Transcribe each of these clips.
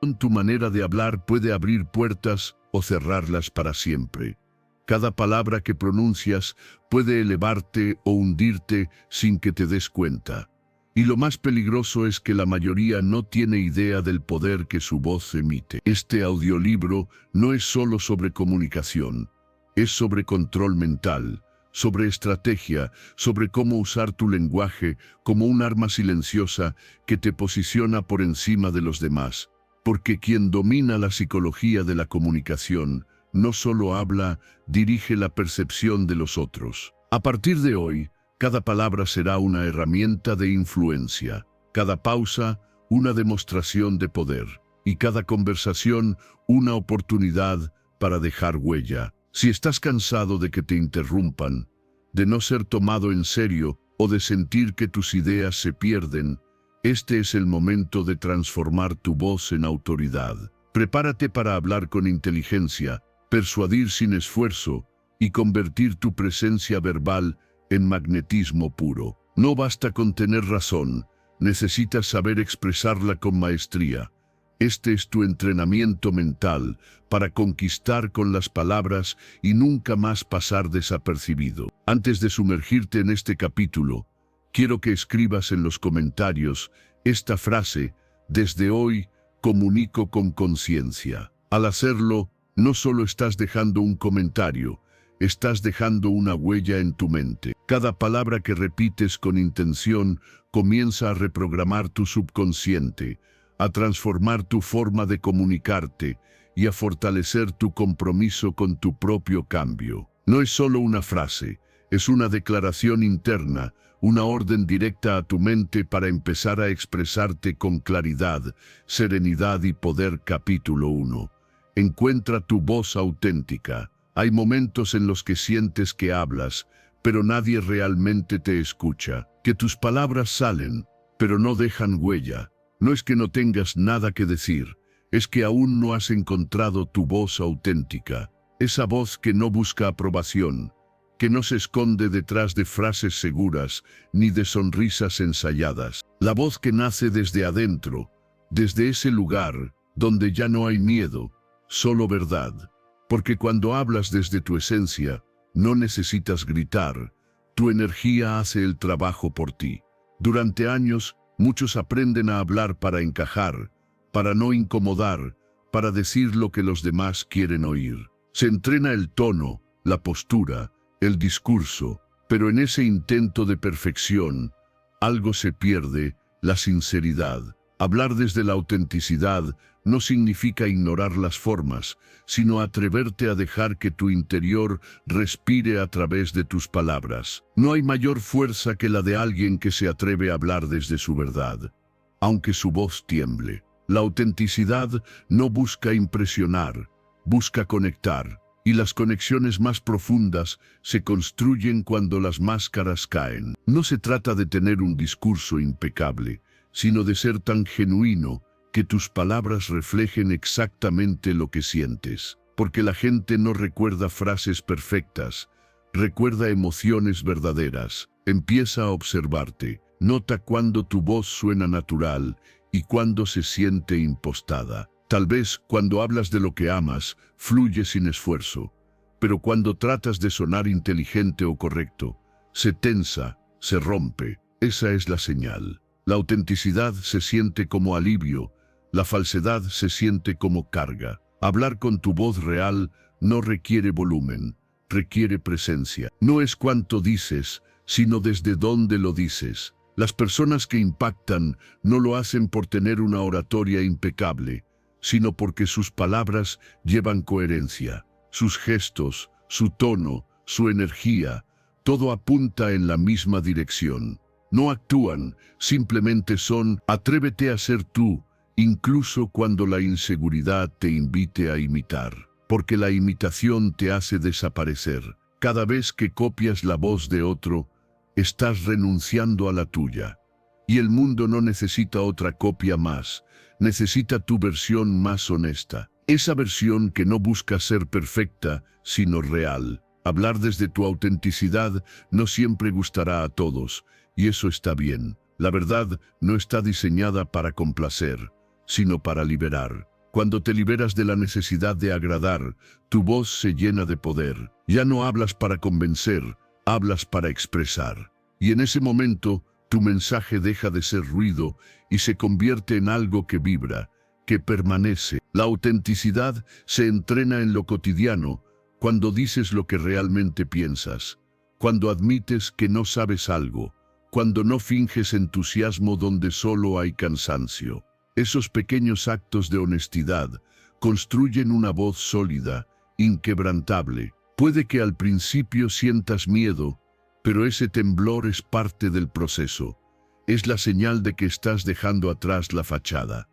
Tu manera de hablar puede abrir puertas o cerrarlas para siempre. Cada palabra que pronuncias puede elevarte o hundirte sin que te des cuenta. Y lo más peligroso es que la mayoría no tiene idea del poder que su voz emite. Este audiolibro no es solo sobre comunicación, es sobre control mental, sobre estrategia, sobre cómo usar tu lenguaje como un arma silenciosa que te posiciona por encima de los demás. Porque quien domina la psicología de la comunicación no solo habla, dirige la percepción de los otros. A partir de hoy, cada palabra será una herramienta de influencia, cada pausa una demostración de poder y cada conversación una oportunidad para dejar huella. Si estás cansado de que te interrumpan, de no ser tomado en serio o de sentir que tus ideas se pierden, este es el momento de transformar tu voz en autoridad. Prepárate para hablar con inteligencia, persuadir sin esfuerzo y convertir tu presencia verbal en magnetismo puro. No basta con tener razón, necesitas saber expresarla con maestría. Este es tu entrenamiento mental para conquistar con las palabras y nunca más pasar desapercibido. Antes de sumergirte en este capítulo, quiero que escribas en los comentarios esta frase: desde hoy comunico con conciencia. Al hacerlo, no solo estás dejando un comentario, estás dejando una huella en tu mente. Cada palabra que repites con intención comienza a reprogramar tu subconsciente, a transformar tu forma de comunicarte y a fortalecer tu compromiso con tu propio cambio. No es solo una frase, es una declaración interna, una orden directa a tu mente para empezar a expresarte con claridad, serenidad y poder. Capítulo 1. Encuentra tu voz auténtica. Hay momentos en los que sientes que hablas, pero nadie realmente te escucha, que tus palabras salen, pero no dejan huella. No es que no tengas nada que decir, es que aún no has encontrado tu voz auténtica, esa voz que no busca aprobación, que no se esconde detrás de frases seguras ni de sonrisas ensayadas. La voz que nace desde adentro, desde ese lugar donde ya no hay miedo, solo verdad. Porque cuando hablas desde tu esencia, no necesitas gritar, tu energía hace el trabajo por ti. Durante años, muchos aprenden a hablar para encajar, para no incomodar, para decir lo que los demás quieren oír. Se entrena el tono, la postura, el discurso, pero en ese intento de perfección, algo se pierde: la sinceridad. Hablar desde la autenticidad no significa ignorar las formas, sino atreverte a dejar que tu interior respire a través de tus palabras. No hay mayor fuerza que la de alguien que se atreve a hablar desde su verdad, aunque su voz tiemble. La autenticidad no busca impresionar, busca conectar. Y las conexiones más profundas se construyen cuando las máscaras caen. No se trata de tener un discurso impecable, sino de ser tan genuino que tus palabras reflejen exactamente lo que sientes. Porque la gente no recuerda frases perfectas, recuerda emociones verdaderas. Empieza a observarte, nota cuando tu voz suena natural y cuando se siente impostada. Tal vez cuando hablas de lo que amas, fluye sin esfuerzo, pero cuando tratas de sonar inteligente o correcto, se tensa, se rompe. Esa es la señal. La autenticidad se siente como alivio, la falsedad se siente como carga. Hablar con tu voz real no requiere volumen, requiere presencia. No es cuánto dices, sino desde dónde lo dices. Las personas que impactan no lo hacen por tener una oratoria impecable, sino porque sus palabras llevan coherencia, sus gestos, su tono, su energía, todo apunta en la misma dirección. No actúan, simplemente son. Atrévete a ser tú, incluso cuando la inseguridad te invite a imitar, porque la imitación te hace desaparecer. Cada vez que copias la voz de otro, estás renunciando a la tuya. Y el mundo no necesita otra copia más, necesita tu versión más honesta. Esa versión que no busca ser perfecta, sino real. Hablar desde tu autenticidad no siempre gustará a todos, y eso está bien. La verdad no está diseñada para complacer, sino para liberar. Cuando te liberas de la necesidad de agradar, tu voz se llena de poder. Ya no hablas para convencer, hablas para expresar. Y en ese momento, tu mensaje deja de ser ruido y se convierte en algo que vibra, que permanece. La autenticidad se entrena en lo cotidiano, cuando dices lo que realmente piensas, cuando admites que no sabes algo, cuando no finges entusiasmo donde solo hay cansancio. Esos pequeños actos de honestidad construyen una voz sólida, inquebrantable. Puede que al principio sientas miedo, pero ese temblor es parte del proceso. Es la señal de que estás dejando atrás la fachada.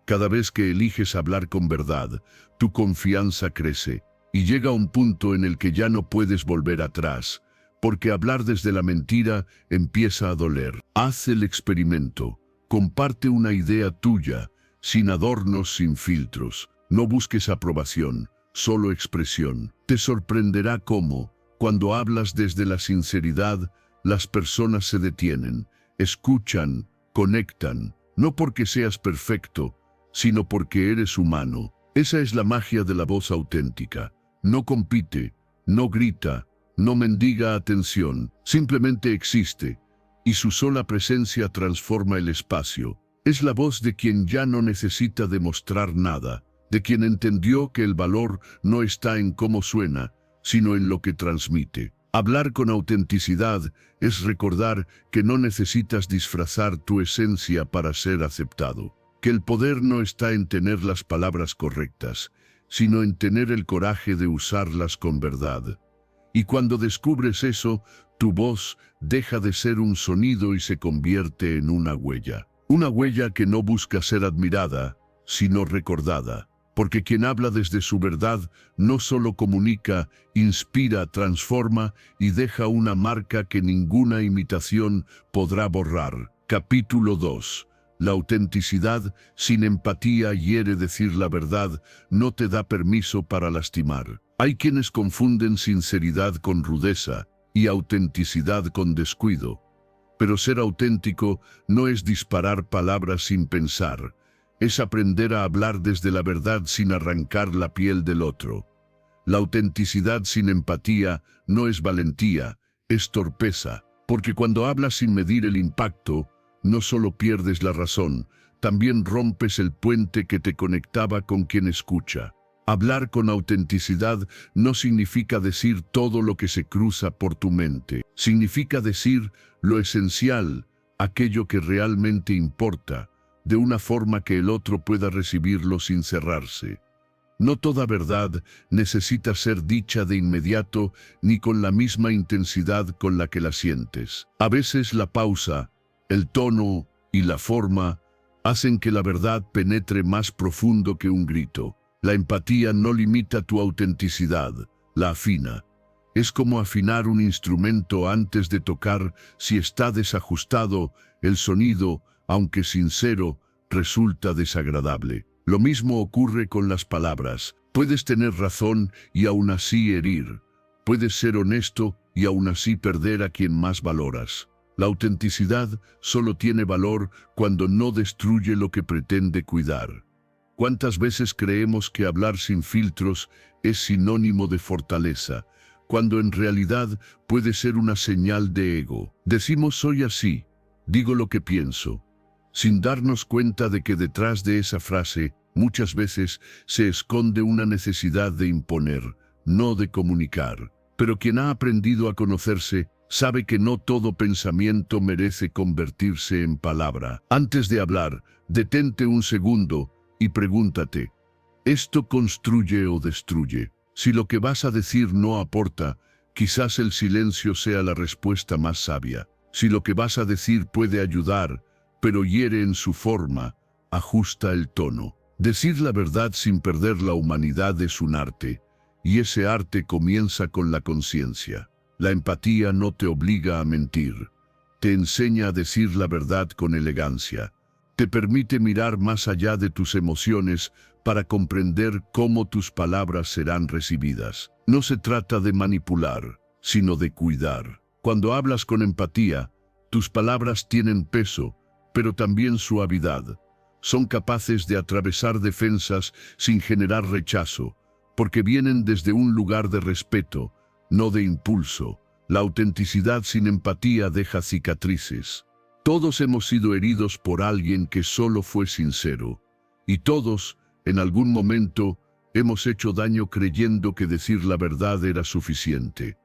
Cada vez que eliges hablar con verdad, tu confianza crece y llega un punto en el que ya no puedes volver atrás, porque hablar desde la mentira empieza a doler. Haz el experimento. Comparte una idea tuya, sin adornos, sin filtros. No busques aprobación, solo expresión. Te sorprenderá cómo, cuando hablas desde la sinceridad, las personas se detienen, escuchan, conectan, no porque seas perfecto, sino porque eres humano. Esa es la magia de la voz auténtica. No compite, no grita, no mendiga atención, simplemente existe, y su sola presencia transforma el espacio. Es la voz de quien ya no necesita demostrar nada, de quien entendió que el valor no está en cómo suena, sino en lo que transmite. Hablar con autenticidad es recordar que no necesitas disfrazar tu esencia para ser aceptado, que el poder no está en tener las palabras correctas, sino en tener el coraje de usarlas con verdad. Y cuando descubres eso, tu voz deja de ser un sonido y se convierte en una huella. Una huella que no busca ser admirada, sino recordada. Porque quien habla desde su verdad no solo comunica, inspira, transforma y deja una marca que ninguna imitación podrá borrar. Capítulo 2. La autenticidad sin empatía hiere. Decir la verdad no te da permiso para lastimar. Hay quienes confunden sinceridad con rudeza y autenticidad con descuido. Pero ser auténtico no es disparar palabras sin pensar. Es aprender a hablar desde la verdad sin arrancar la piel del otro. La autenticidad sin empatía no es valentía, es torpeza. Porque cuando hablas sin medir el impacto, no solo pierdes la razón, también rompes el puente que te conectaba con quien escucha. Hablar con autenticidad no significa decir todo lo que se cruza por tu mente. Significa decir lo esencial, aquello que realmente importa, de una forma que el otro pueda recibirlo sin cerrarse. No toda verdad necesita ser dicha de inmediato ni con la misma intensidad con la que la sientes. A veces la pausa, el tono y la forma hacen que la verdad penetre más profundo que un grito. La empatía no limita tu autenticidad, la afina. Es como afinar un instrumento antes de tocar. Si está desajustado, el sonido, aunque sincero, resulta desagradable. Lo mismo ocurre con las palabras. Puedes tener razón y aún así herir. Puedes ser honesto y aún así perder a quien más valoras. La autenticidad solo tiene valor cuando no destruye lo que pretende cuidar. ¿Cuántas veces creemos que hablar sin filtros es sinónimo de fortaleza, cuando en realidad puede ser una señal de ego? Decimos soy así, digo lo que pienso, sin darnos cuenta de que detrás de esa frase muchas veces se esconde una necesidad de imponer, no de comunicar. Pero quien ha aprendido a conocerse sabe que no todo pensamiento merece convertirse en palabra. Antes de hablar, detente un segundo y pregúntate, ¿esto construye o destruye? Si lo que vas a decir no aporta, quizás el silencio sea la respuesta más sabia. Si lo que vas a decir puede ayudar, pero hiere en su forma, ajusta el tono. Decir la verdad sin perder la humanidad es un arte, y ese arte comienza con la conciencia. La empatía no te obliga a mentir, te enseña a decir la verdad con elegancia. Te permite mirar más allá de tus emociones para comprender cómo tus palabras serán recibidas. No se trata de manipular, sino de cuidar. Cuando hablas con empatía, tus palabras tienen peso, pero también suavidad. son capaces de atravesar defensas sin generar rechazo, porque vienen desde un lugar de respeto, no de impulso. La autenticidad sin empatía deja cicatrices. Todos hemos sido heridos por alguien que solo fue sincero, y todos, en algún momento, hemos hecho daño creyendo que decir la verdad era suficiente.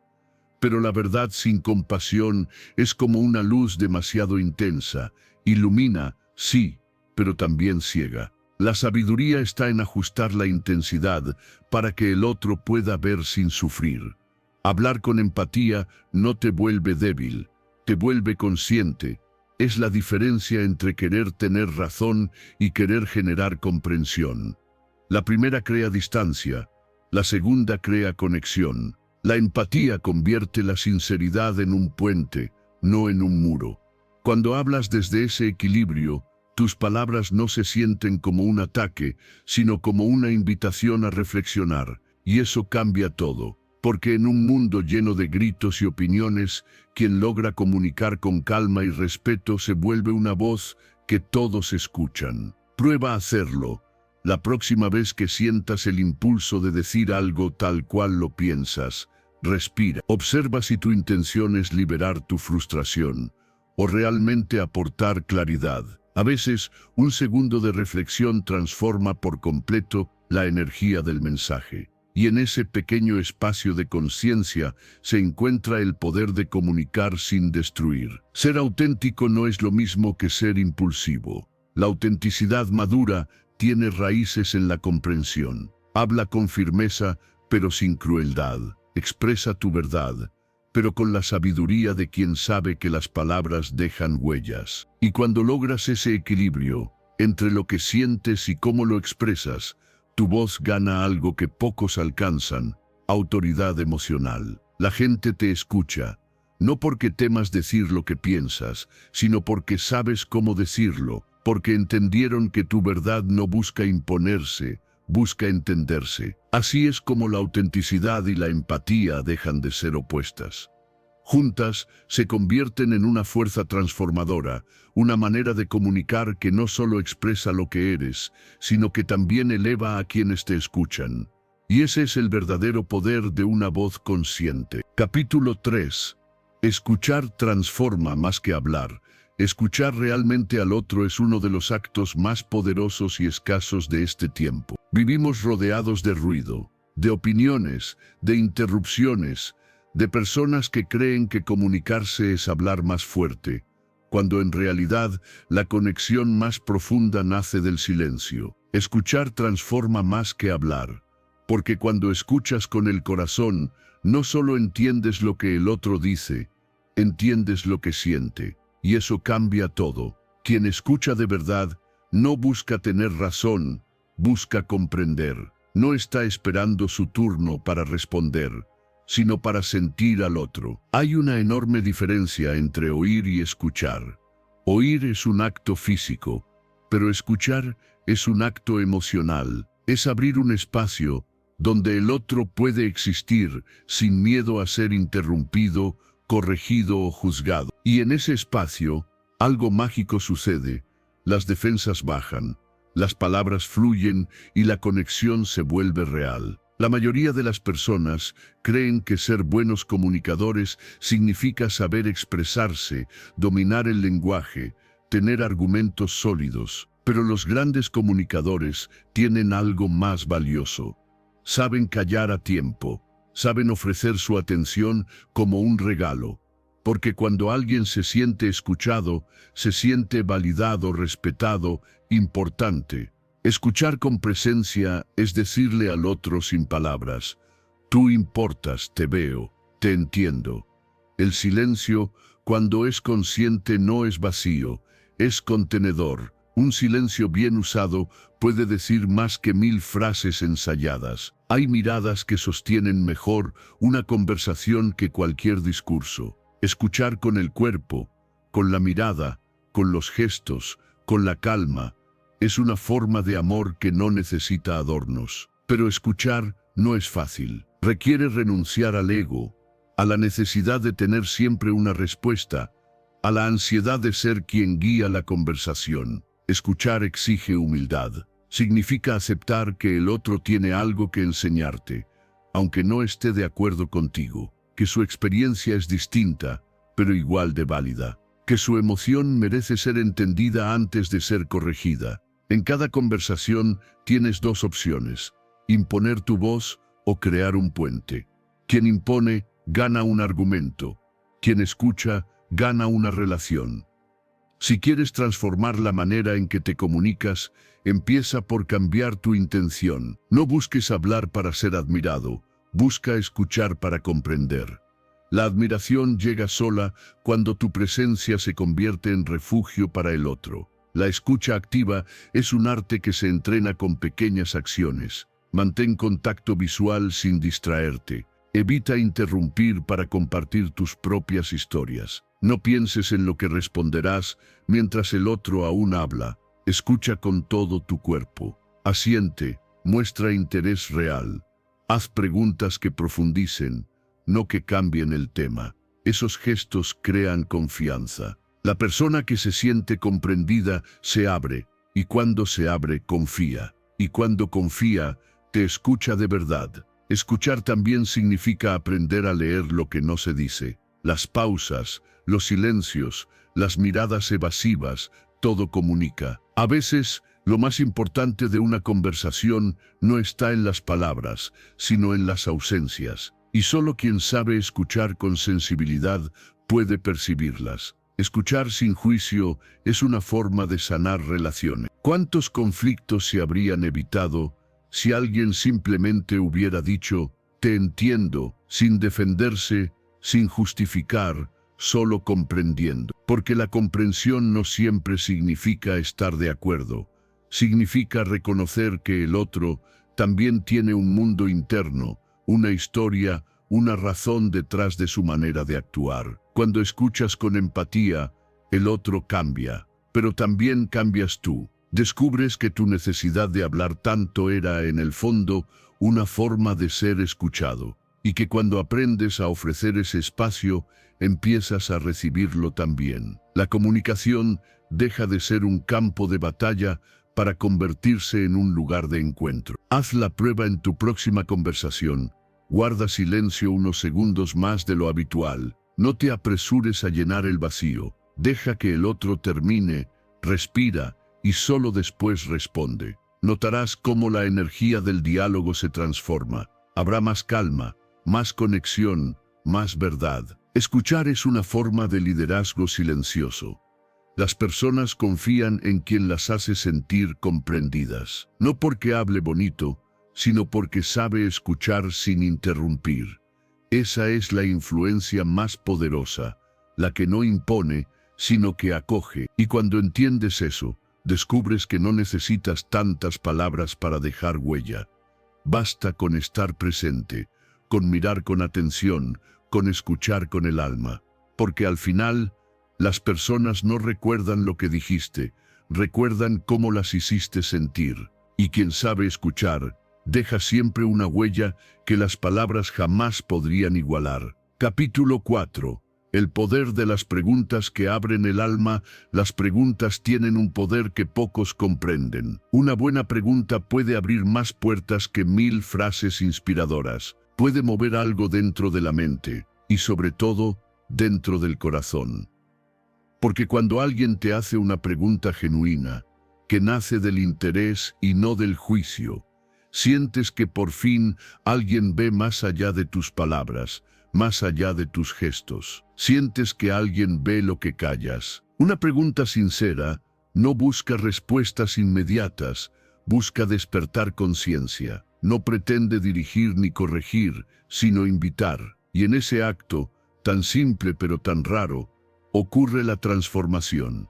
Pero la verdad sin compasión es como una luz demasiado intensa. Ilumina, sí, pero también ciega. La sabiduría está en ajustar la intensidad para que el otro pueda ver sin sufrir. Hablar con empatía no te vuelve débil, te vuelve consciente. Es la diferencia entre querer tener razón y querer generar comprensión. La primera crea distancia, la segunda crea conexión. La empatía convierte la sinceridad en un puente, no en un muro. Cuando hablas desde ese equilibrio, tus palabras no se sienten como un ataque, sino como una invitación a reflexionar, y eso cambia todo. Porque en un mundo lleno de gritos y opiniones, quien logra comunicar con calma y respeto se vuelve una voz que todos escuchan. Prueba a hacerlo. La próxima vez que sientas el impulso de decir algo tal cual lo piensas, respira. Observa si tu intención es liberar tu frustración o realmente aportar claridad. A veces, un segundo de reflexión transforma por completo la energía del mensaje. Y en ese pequeño espacio de conciencia se encuentra el poder de comunicar sin destruir. Ser auténtico no es lo mismo que ser impulsivo. La autenticidad madura tiene raíces en la comprensión. Habla con firmeza, pero sin crueldad. Expresa tu verdad, pero con la sabiduría de quien sabe que las palabras dejan huellas. Y cuando logras ese equilibrio entre lo que sientes y cómo lo expresas, tu voz gana algo que pocos alcanzan: autoridad emocional. La gente te escucha, no porque temas decir lo que piensas, sino porque sabes cómo decirlo, porque entendieron que tu verdad no busca imponerse, busca entenderse. Así es como la autenticidad y la empatía dejan de ser opuestas. Juntas se convierten en una fuerza transformadora, una manera de comunicar que no solo expresa lo que eres, sino que también eleva a quienes te escuchan. Y ese es el verdadero poder de una voz consciente. Capítulo 3. Escuchar transforma más que hablar. Escuchar realmente al otro es uno de los actos más poderosos y escasos de este tiempo. Vivimos rodeados de ruido, de opiniones, de interrupciones, de personas que creen que comunicarse es hablar más fuerte, cuando en realidad la conexión más profunda nace del silencio. Escuchar transforma más que hablar, porque cuando escuchas con el corazón, no solo entiendes lo que el otro dice, entiendes lo que siente, y eso cambia todo. Quien escucha de verdad no busca tener razón, busca comprender. No está esperando su turno para responder, sino para sentir al otro. Hay una enorme diferencia entre oír y escuchar. Oír es un acto físico, pero escuchar es un acto emocional. Es abrir un espacio donde el otro puede existir sin miedo a ser interrumpido, corregido o juzgado. Y en ese espacio, algo mágico sucede. Las defensas bajan, las palabras fluyen y la conexión se vuelve real. La mayoría de las personas creen que ser buenos comunicadores significa saber expresarse, dominar el lenguaje, tener argumentos sólidos. Pero los grandes comunicadores tienen algo más valioso. Saben callar a tiempo, saben ofrecer su atención como un regalo. Porque cuando alguien se siente escuchado, se siente validado, respetado, importante. Escuchar con presencia es decirle al otro sin palabras: tú importas, te veo, te entiendo. El silencio, cuando es consciente, no es vacío, es contenedor. Un silencio bien usado puede decir más que 1000 frases ensayadas. Hay miradas que sostienen mejor una conversación que cualquier discurso. Escuchar con el cuerpo, con la mirada, con los gestos, con la calma, es una forma de amor que no necesita adornos. Pero escuchar no es fácil. Requiere renunciar al ego, a la necesidad de tener siempre una respuesta, a la ansiedad de ser quien guía la conversación. Escuchar exige humildad. Significa aceptar que el otro tiene algo que enseñarte, aunque no esté de acuerdo contigo, que su experiencia es distinta, pero igual de válida, que su emoción merece ser entendida antes de ser corregida. En cada conversación tienes dos opciones: imponer tu voz o crear un puente. Quien impone, gana un argumento. Quien escucha, gana una relación. Si quieres transformar la manera en que te comunicas, empieza por cambiar tu intención. No busques hablar para ser admirado, busca escuchar para comprender. La admiración llega sola cuando tu presencia se convierte en refugio para el otro. La escucha activa es un arte que se entrena con pequeñas acciones. Mantén contacto visual sin distraerte. Evita interrumpir para compartir tus propias historias. No pienses en lo que responderás mientras el otro aún habla. Escucha con todo tu cuerpo. Asiente, muestra interés real. Haz preguntas que profundicen, no que cambien el tema. Esos gestos crean confianza. La persona que se siente comprendida se abre, y cuando se abre, confía. Y cuando confía, te escucha de verdad. Escuchar también significa aprender a leer lo que no se dice. Las pausas, los silencios, las miradas evasivas, todo comunica. A veces, lo más importante de una conversación no está en las palabras, sino en las ausencias. Y solo quien sabe escuchar con sensibilidad puede percibirlas. Escuchar sin juicio es una forma de sanar relaciones. ¿Cuántos conflictos se habrían evitado si alguien simplemente hubiera dicho, te entiendo, sin defenderse, sin justificar, solo comprendiendo? Porque la comprensión no siempre significa estar de acuerdo. Significa reconocer que el otro también tiene un mundo interno, una historia, una razón detrás de su manera de actuar. Cuando escuchas con empatía, el otro cambia, pero también cambias tú. Descubres que tu necesidad de hablar tanto era, en el fondo, una forma de ser escuchado, y que cuando aprendes a ofrecer ese espacio, empiezas a recibirlo también. La comunicación deja de ser un campo de batalla para convertirse en un lugar de encuentro. Haz la prueba en tu próxima conversación. Guarda silencio unos segundos más de lo habitual. No te apresures a llenar el vacío. Deja que el otro termine, respira y solo después responde. Notarás cómo la energía del diálogo se transforma. Habrá más calma, más conexión, más verdad. Escuchar es una forma de liderazgo silencioso. Las personas confían en quien las hace sentir comprendidas. No porque hable bonito, sino porque sabe escuchar sin interrumpir. Esa es la influencia más poderosa, la que no impone, sino que acoge. Y cuando entiendes eso, descubres que no necesitas tantas palabras para dejar huella. Basta con estar presente, con mirar con atención, con escuchar con el alma. Porque al final, las personas no recuerdan lo que dijiste, recuerdan cómo las hiciste sentir. Y quien sabe escuchar, deja siempre una huella que las palabras jamás podrían igualar. Capítulo 4. El poder de las preguntas que abren el alma. Las preguntas tienen un poder que pocos comprenden. Una buena pregunta puede abrir más puertas que 1000 frases inspiradoras. Puede mover algo dentro de la mente y, sobre todo, dentro del corazón. Porque cuando alguien te hace una pregunta genuina, que nace del interés y no del juicio, sientes que por fin alguien ve más allá de tus palabras, más allá de tus gestos. Sientes que alguien ve lo que callas. Una pregunta sincera no busca respuestas inmediatas, busca despertar conciencia. No pretende dirigir ni corregir, sino invitar. Y en ese acto, tan simple pero tan raro, ocurre la transformación.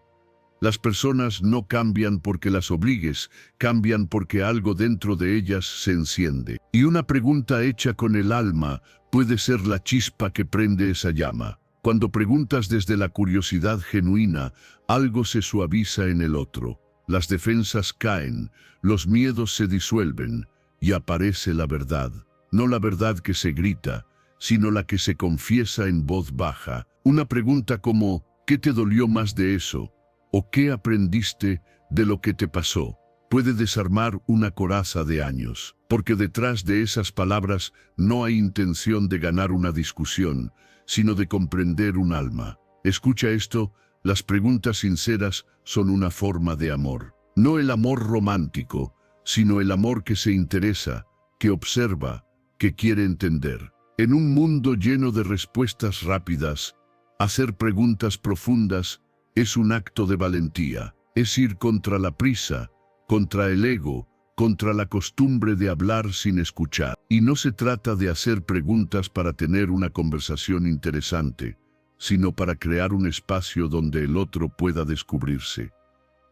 Las personas no cambian porque las obligues, cambian porque algo dentro de ellas se enciende. Y una pregunta hecha con el alma puede ser la chispa que prende esa llama. Cuando preguntas desde la curiosidad genuina, algo se suaviza en el otro. Las defensas caen, los miedos se disuelven y aparece la verdad. No la verdad que se grita, sino la que se confiesa en voz baja. Una pregunta como, ¿qué te dolió más de eso? ¿O qué aprendiste de lo que te pasó, puede desarmar una coraza de años, porque detrás de esas palabras no hay intención de ganar una discusión, sino de comprender un alma. Escucha esto, las preguntas sinceras son una forma de amor. No el amor romántico, sino el amor que se interesa, que observa, que quiere entender. En un mundo lleno de respuestas rápidas, hacer preguntas profundas es un acto de valentía. Es ir contra la prisa, contra el ego, contra la costumbre de hablar sin escuchar. Y no se trata de hacer preguntas para tener una conversación interesante, sino para crear un espacio donde el otro pueda descubrirse.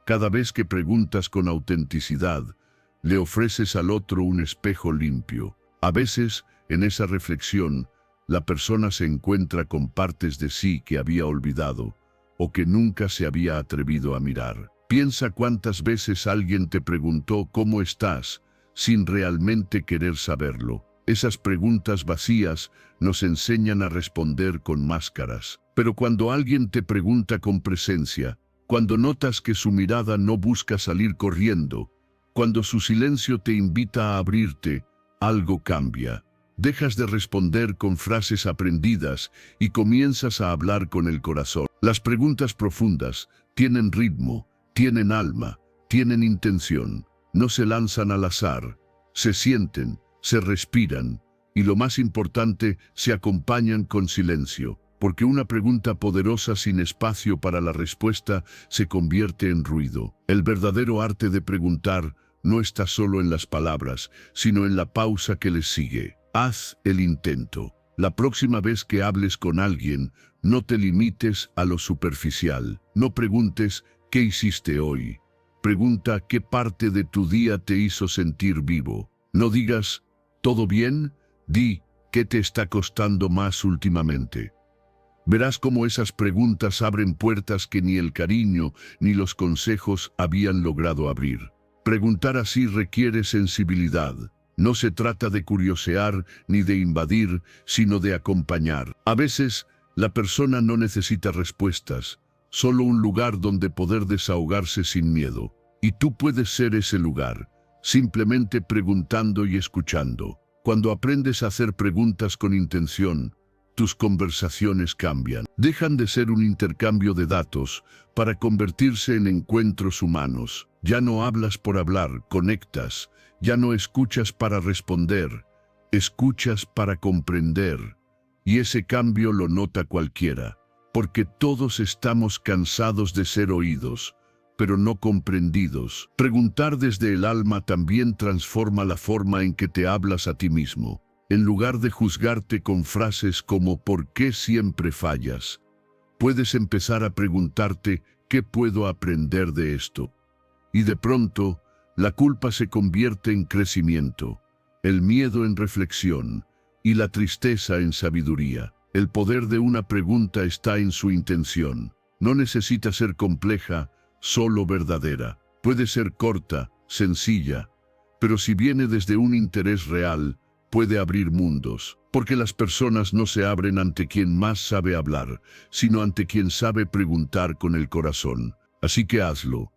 Cada vez que preguntas con autenticidad, le ofreces al otro un espejo limpio. A veces, en esa reflexión, la persona se encuentra con partes de sí que había olvidado o que nunca se había atrevido a mirar. Piensa cuántas veces alguien te preguntó ¿cómo estás?, sin realmente querer saberlo. Esas preguntas vacías nos enseñan a responder con máscaras. Pero cuando alguien te pregunta con presencia, cuando notas que su mirada no busca salir corriendo, cuando su silencio te invita a abrirte, algo cambia. Dejas de responder con frases aprendidas y comienzas a hablar con el corazón. Las preguntas profundas tienen ritmo, tienen alma, tienen intención. No se lanzan al azar, se sienten, se respiran y lo más importante, se acompañan con silencio. Porque una pregunta poderosa sin espacio para la respuesta se convierte en ruido. El verdadero arte de preguntar no está solo en las palabras, sino en la pausa que les sigue. Haz el intento. La próxima vez que hables con alguien, no te limites a lo superficial. No preguntes ¿qué hiciste hoy? Pregunta ¿qué parte de tu día te hizo sentir vivo? No digas ¿todo bien? Di ¿qué te está costando más últimamente? Verás cómo esas preguntas abren puertas que ni el cariño ni los consejos habían logrado abrir. Preguntar así requiere sensibilidad. No se trata de curiosear ni de invadir, sino de acompañar. A veces, la persona no necesita respuestas, solo un lugar donde poder desahogarse sin miedo. Y tú puedes ser ese lugar, simplemente preguntando y escuchando. Cuando aprendes a hacer preguntas con intención, tus conversaciones cambian. Dejan de ser un intercambio de datos para convertirse en encuentros humanos. Ya no hablas por hablar, conectas. Ya no escuchas para responder, escuchas para comprender. Y ese cambio lo nota cualquiera, porque todos estamos cansados de ser oídos, pero no comprendidos. Preguntar desde el alma también transforma la forma en que te hablas a ti mismo. En lugar de juzgarte con frases como ¿por qué siempre fallas?, puedes empezar a preguntarte ¿qué puedo aprender de esto? Y de pronto, la culpa se convierte en crecimiento, el miedo en reflexión y la tristeza en sabiduría. El poder de una pregunta está en su intención. No necesita ser compleja, solo verdadera. Puede ser corta, sencilla, pero si viene desde un interés real, puede abrir mundos, porque las personas no se abren ante quien más sabe hablar, sino ante quien sabe preguntar con el corazón. Así que hazlo.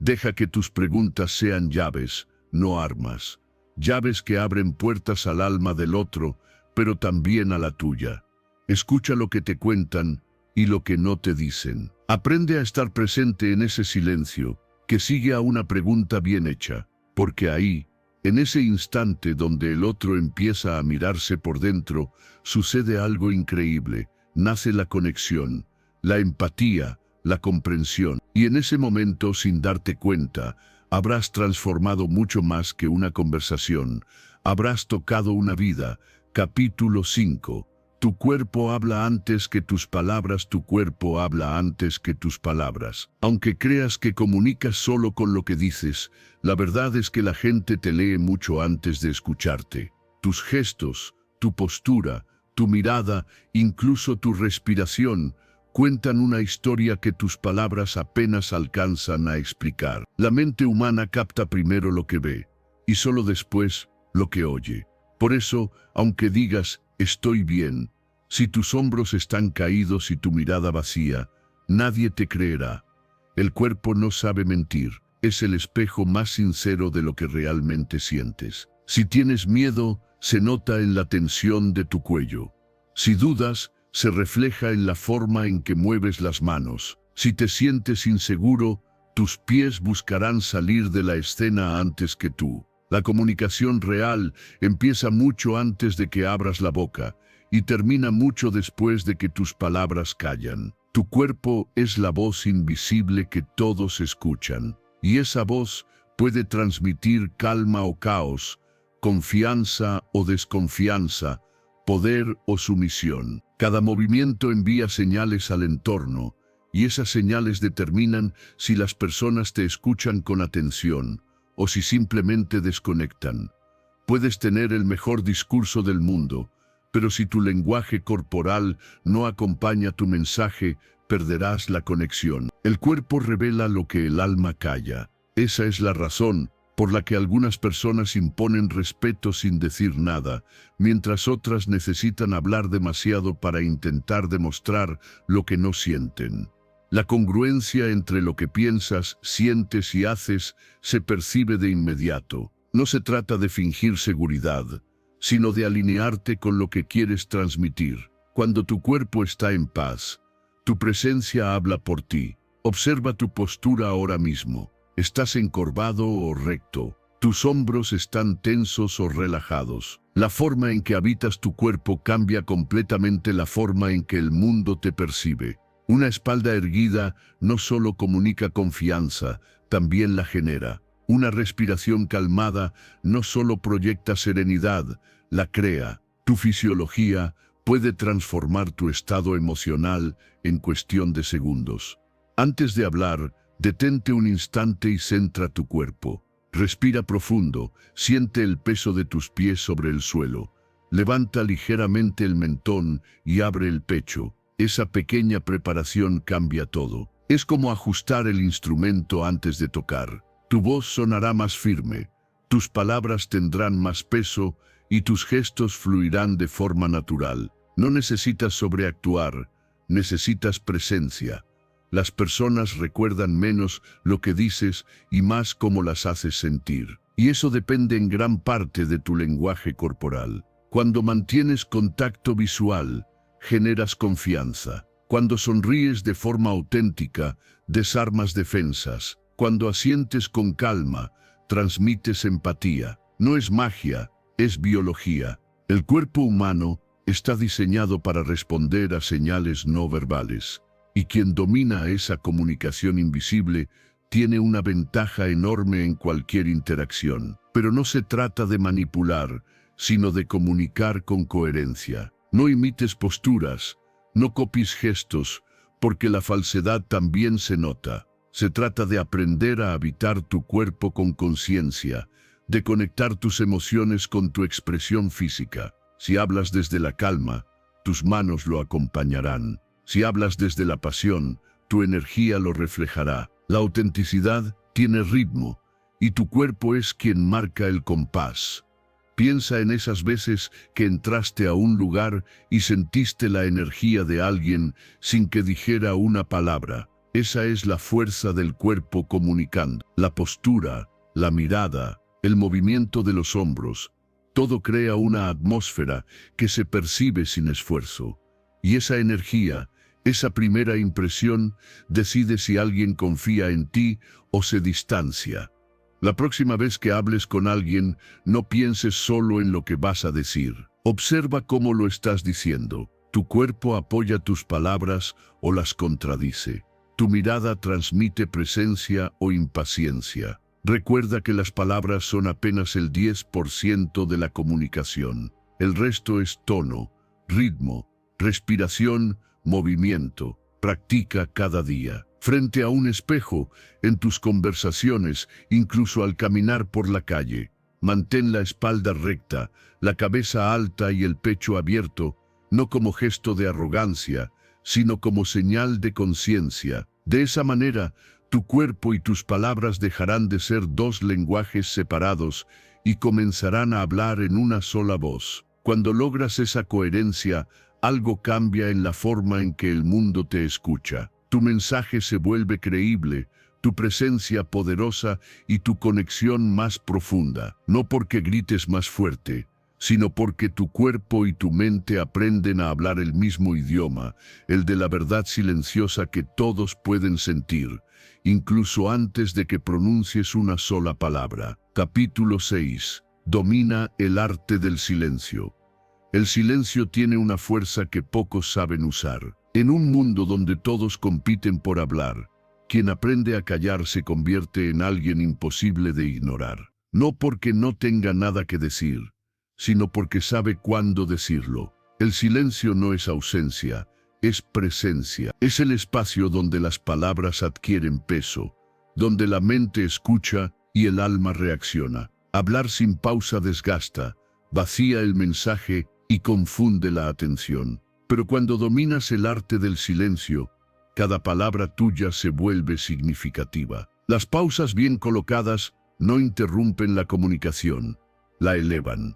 Deja que tus preguntas sean llaves, no armas. Llaves que abren puertas al alma del otro, pero también a la tuya. Escucha lo que te cuentan y lo que no te dicen. Aprende a estar presente en ese silencio, que sigue a una pregunta bien hecha, porque ahí, en ese instante donde el otro empieza a mirarse por dentro, sucede algo increíble. Nace la conexión, la empatía, la comprensión. Y en ese momento, sin darte cuenta, habrás transformado mucho más que una conversación. Habrás tocado una vida. Capítulo 5. Tu cuerpo habla antes que tus palabras, tu cuerpo habla antes que tus palabras. Aunque creas que comunicas solo con lo que dices, la verdad es que la gente te lee mucho antes de escucharte. Tus gestos, tu postura, tu mirada, incluso tu respiración, cuentan una historia que tus palabras apenas alcanzan a explicar. La mente humana capta primero lo que ve, y solo después lo que oye. Por eso, aunque digas, estoy bien, si tus hombros están caídos y tu mirada vacía, nadie te creerá. El cuerpo no sabe mentir. es el espejo más sincero de lo que realmente sientes. Si tienes miedo, se nota en la tensión de tu cuello. Si dudas, se refleja en la forma en que mueves las manos. Si te sientes inseguro, tus pies buscarán salir de la escena antes que tú. La comunicación real empieza mucho antes de que abras la boca y termina mucho después de que tus palabras callan. Tu cuerpo es la voz invisible que todos escuchan, y esa voz puede transmitir calma o caos, confianza o desconfianza, poder o sumisión. Cada movimiento envía señales al entorno, y esas señales determinan si las personas te escuchan con atención o si simplemente desconectan. Puedes tener el mejor discurso del mundo, pero si tu lenguaje corporal no acompaña tu mensaje, perderás la conexión. El cuerpo revela lo que el alma calla. Esa es la razón por la que algunas personas imponen respeto sin decir nada, mientras otras necesitan hablar demasiado para intentar demostrar lo que no sienten. La congruencia entre lo que piensas, sientes y haces se percibe de inmediato. No se trata de fingir seguridad, sino de alinearte con lo que quieres transmitir. Cuando tu cuerpo está en paz, tu presencia habla por ti. Observa tu postura ahora mismo. ¿Estás encorvado o recto? ¿Tus hombros están tensos o relajados? La forma en que habitas tu cuerpo cambia completamente la forma en que el mundo te percibe. Una espalda erguida no solo comunica confianza, también la genera. Una respiración calmada no solo proyecta serenidad, la crea. Tu fisiología puede transformar tu estado emocional en cuestión de segundos. Antes de hablar, detente un instante y centra tu cuerpo. Respira profundo, siente el peso de tus pies sobre el suelo. Levanta ligeramente el mentón y abre el pecho. Esa pequeña preparación cambia todo. Es como ajustar el instrumento antes de tocar. Tu voz sonará más firme, tus palabras tendrán más peso y tus gestos fluirán de forma natural. No necesitas sobreactuar, necesitas presencia. Las personas recuerdan menos lo que dices y más cómo las haces sentir. Y eso depende en gran parte de tu lenguaje corporal. Cuando mantienes contacto visual, generas confianza. Cuando sonríes de forma auténtica, desarmas defensas. Cuando asientes con calma, transmites empatía. No es magia, es biología. El cuerpo humano está diseñado para responder a señales no verbales. Y quien domina esa comunicación invisible tiene una ventaja enorme en cualquier interacción. Pero no se trata de manipular, sino de comunicar con coherencia. No imites posturas, no copies gestos, porque la falsedad también se nota. Se trata de aprender a habitar tu cuerpo con conciencia, de conectar tus emociones con tu expresión física. Si hablas desde la calma, tus manos lo acompañarán. Si hablas desde la pasión, tu energía lo reflejará. La autenticidad tiene ritmo, y tu cuerpo es quien marca el compás. Piensa en esas veces que entraste a un lugar y sentiste la energía de alguien sin que dijera una palabra. Esa es la fuerza del cuerpo comunicando. La postura, la mirada, el movimiento de los hombros, todo crea una atmósfera que se percibe sin esfuerzo. Y esa energía, esa primera impresión, decide si alguien confía en ti o se distancia. La próxima vez que hables con alguien, no pienses solo en lo que vas a decir. Observa cómo lo estás diciendo. Tu cuerpo apoya tus palabras o las contradice. Tu mirada transmite presencia o impaciencia. Recuerda que las palabras son apenas el 10% de la comunicación. El resto es tono, ritmo, respiración, movimiento. Practica cada día. Frente a un espejo, en tus conversaciones, incluso al caminar por la calle. Mantén la espalda recta, la cabeza alta y el pecho abierto, no como gesto de arrogancia, sino como señal de conciencia. De esa manera, tu cuerpo y tus palabras dejarán de ser dos lenguajes separados y comenzarán a hablar en una sola voz. Cuando logras esa coherencia, algo cambia en la forma en que el mundo te escucha. Tu mensaje se vuelve creíble tu presencia poderosa y tu conexión más profunda, no porque grites más fuerte, sino porque tu cuerpo y tu mente aprenden a hablar el mismo idioma, el de la verdad silenciosa que todos pueden sentir, incluso antes de que pronuncies una sola palabra. Capítulo 6. Domina el arte del silencio. El silencio tiene una fuerza que pocos saben usar. En un mundo donde todos compiten por hablar, quien aprende a callar se convierte en alguien imposible de ignorar. No porque no tenga nada que decir, sino porque sabe cuándo decirlo. El silencio no es ausencia, es presencia. Es el espacio donde las palabras adquieren peso, donde la mente escucha y el alma reacciona. Hablar sin pausa desgasta, vacía el mensaje y confunde la atención. Pero cuando dominas el arte del silencio, cada palabra tuya se vuelve significativa. Las pausas bien colocadas no interrumpen la comunicación, la elevan.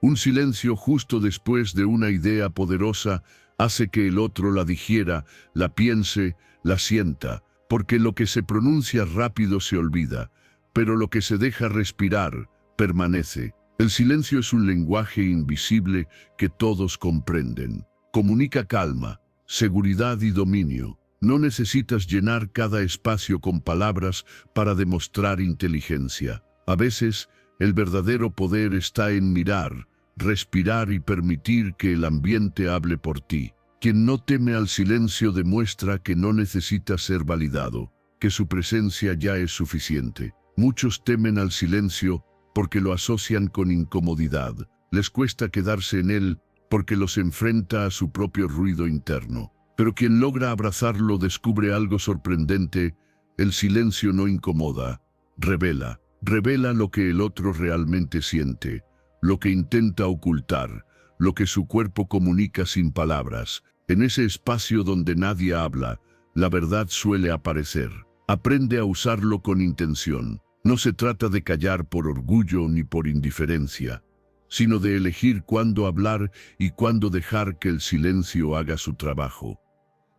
Un silencio justo después de una idea poderosa hace que el otro la digiera, la piense, la sienta, porque lo que se pronuncia rápido se olvida, pero lo que se deja respirar permanece. El silencio es un lenguaje invisible que todos comprenden. Comunica calma, seguridad y dominio. No necesitas llenar cada espacio con palabras para demostrar inteligencia. A veces, el verdadero poder está en mirar, respirar y permitir que el ambiente hable por ti. Quien no teme al silencio demuestra que no necesita ser validado, que su presencia ya es suficiente. Muchos temen al silencio porque lo asocian con incomodidad. Les cuesta quedarse en él porque los enfrenta a su propio ruido interno. Pero quien logra abrazarlo descubre algo sorprendente. El silencio no incomoda, revela lo que el otro realmente siente, lo que intenta ocultar, lo que su cuerpo comunica sin palabras. En ese espacio donde nadie habla, la verdad suele aparecer. Aprende a usarlo con intención. No se trata de callar por orgullo ni por indiferencia, sino de elegir cuándo hablar y cuándo dejar que el silencio haga su trabajo.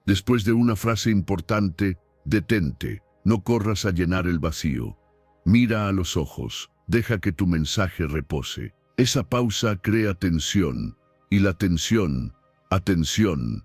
Después de una frase importante, detente, no corras a llenar el vacío. Mira a los ojos, deja que tu mensaje repose. Esa pausa crea tensión, y la tensión, atención.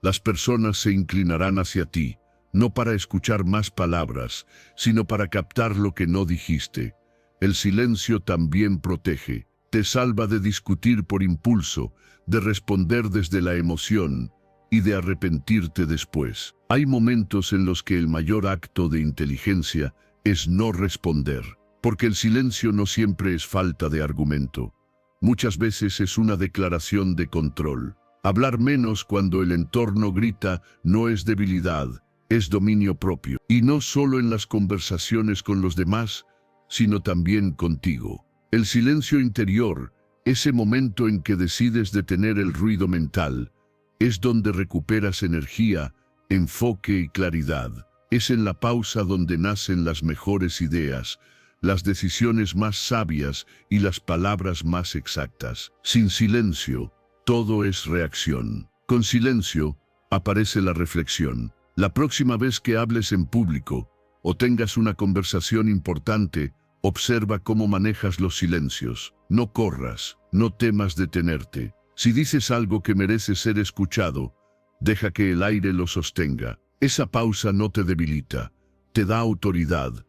Las personas se inclinarán hacia ti, no para escuchar más palabras, sino para captar lo que no dijiste. El silencio también protege, te salva de discutir por impulso, de responder desde la emoción y de arrepentirte después. Hay momentos en los que el mayor acto de inteligencia es no responder, porque el silencio no siempre es falta de argumento. Muchas veces es una declaración de control. Hablar menos cuando el entorno grita no es debilidad, es dominio propio. Y no solo en las conversaciones con los demás, sino también contigo. El silencio interior, ese momento en que decides detener el ruido mental, es donde recuperas energía, enfoque y claridad. Es en la pausa donde nacen las mejores ideas, las decisiones más sabias y las palabras más exactas. Sin silencio, todo es reacción. Con silencio, aparece la reflexión. La próxima vez que hables en público o tengas una conversación importante, observa cómo manejas los silencios. No corras, no temas detenerte. Si dices algo que merece ser escuchado, deja que el aire lo sostenga. Esa pausa no te debilita, te da autoridad.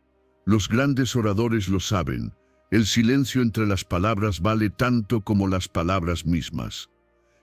Los grandes oradores lo saben. El silencio entre las palabras vale tanto como las palabras mismas.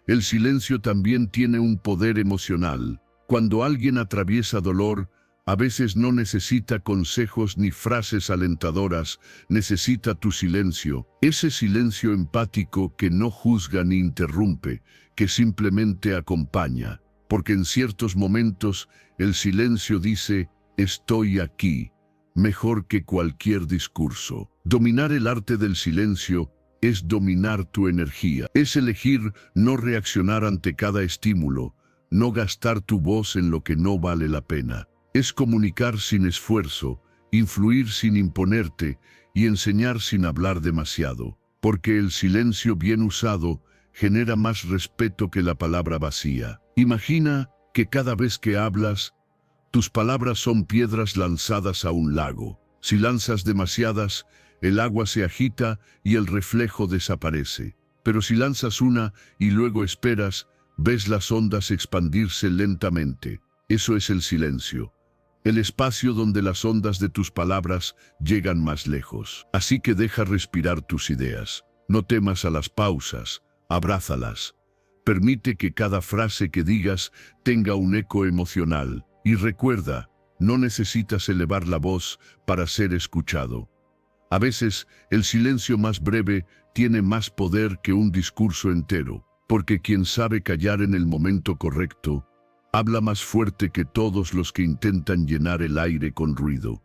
El silencio también tiene un poder emocional. Cuando alguien atraviesa dolor, a veces no necesita consejos ni frases alentadoras, necesita tu silencio. Ese silencio empático que no juzga ni interrumpe, que simplemente acompaña. Porque en ciertos momentos el silencio dice, estoy aquí, mejor que cualquier discurso. Dominar el arte del silencio es dominar tu energía. Es elegir no reaccionar ante cada estímulo, no gastar tu voz en lo que no vale la pena. Es comunicar sin esfuerzo, influir sin imponerte y enseñar sin hablar demasiado. Porque el silencio bien usado genera más respeto que la palabra vacía. Imagina que cada vez que hablas, Tus palabras son piedras lanzadas a un lago. Si lanzas demasiadas, el agua se agita y el reflejo desaparece. Pero si lanzas una y luego esperas, ves las ondas expandirse lentamente. Eso es el silencio. El espacio donde las ondas de tus palabras llegan más lejos. Así que deja respirar tus ideas. No temas a las pausas, abrázalas. Permite que cada frase que digas tenga un eco emocional. Y recuerda, no necesitas elevar la voz para ser escuchado. A veces, el silencio más breve tiene más poder que un discurso entero, porque quien sabe callar en el momento correcto, habla más fuerte que todos los que intentan llenar el aire con ruido.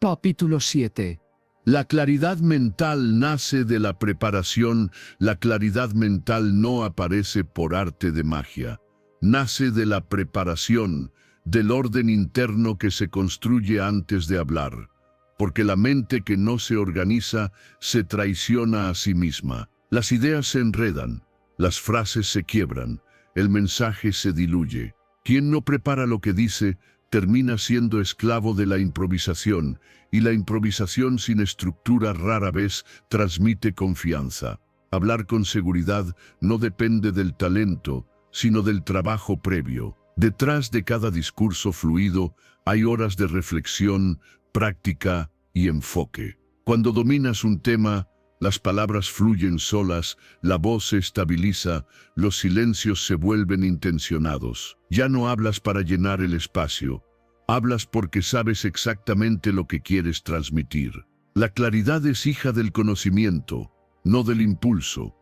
Capítulo 7. La claridad mental nace de la preparación. La claridad mental no aparece por arte de magia. Nace de la preparación, del orden interno que se construye antes de hablar. Porque la mente que no se organiza se traiciona a sí misma. Las ideas se enredan, las frases se quiebran, el mensaje se diluye. Quien no prepara lo que dice, termina siendo esclavo de la improvisación, y la improvisación sin estructura rara vez transmite confianza. Hablar con seguridad no depende del talento, sino del trabajo previo. Detrás de cada discurso fluido hay horas de reflexión, práctica y enfoque. Cuando dominas un tema, las palabras fluyen solas, la voz se estabiliza, los silencios se vuelven intencionados. Ya no hablas para llenar el espacio, hablas porque sabes exactamente lo que quieres transmitir. La claridad es hija del conocimiento, no del impulso.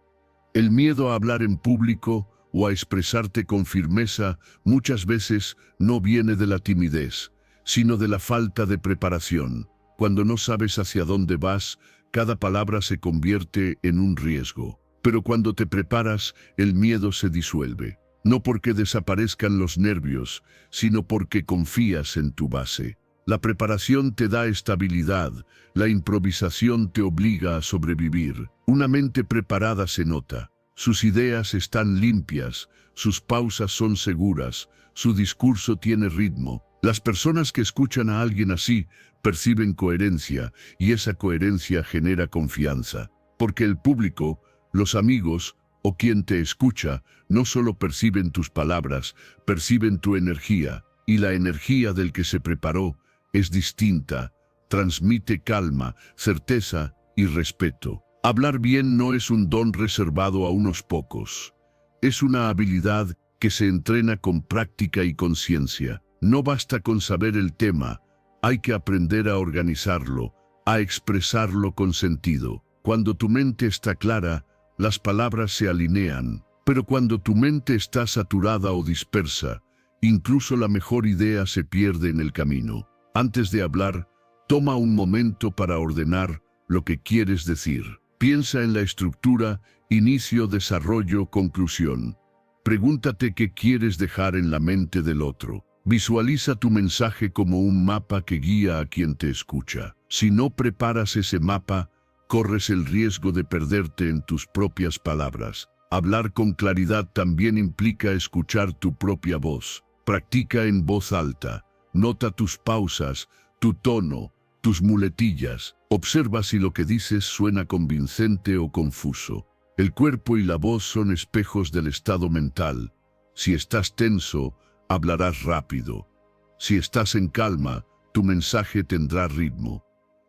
El miedo a hablar en público o a expresarte con firmeza muchas veces no viene de la timidez, sino de la falta de preparación. Cuando no sabes hacia dónde vas, cada palabra se convierte en un riesgo. Pero cuando te preparas, el miedo se disuelve. No porque desaparezcan los nervios, sino porque confías en tu base. La preparación te da estabilidad, la improvisación te obliga a sobrevivir. Una mente preparada se nota. Sus ideas están limpias, sus pausas son seguras, su discurso tiene ritmo. Las personas que escuchan a alguien así perciben coherencia, y esa coherencia genera confianza. Porque el público, los amigos o quien te escucha, no solo perciben tus palabras, perciben tu energía, y la energía del que se preparó es distinta, transmite calma, certeza y respeto. Hablar bien no es un don reservado a unos pocos. Es una habilidad que se entrena con práctica y conciencia. No basta con saber el tema, hay que aprender a organizarlo, a expresarlo con sentido. Cuando tu mente está clara, las palabras se alinean, pero cuando tu mente está saturada o dispersa, incluso la mejor idea se pierde en el camino. Antes de hablar, toma un momento para ordenar lo que quieres decir. Piensa en la estructura, inicio, desarrollo, conclusión. Pregúntate qué quieres dejar en la mente del otro. Visualiza tu mensaje como un mapa que guía a quien te escucha. Si no preparas ese mapa, corres el riesgo de perderte en tus propias palabras. Hablar con claridad también implica escuchar tu propia voz. Practica en voz alta. Nota tus pausas, tu tono, tus muletillas. Observa si lo que dices suena convincente o confuso. El cuerpo y la voz son espejos del estado mental. Si estás tenso, hablarás rápido. Si estás en calma, tu mensaje tendrá ritmo.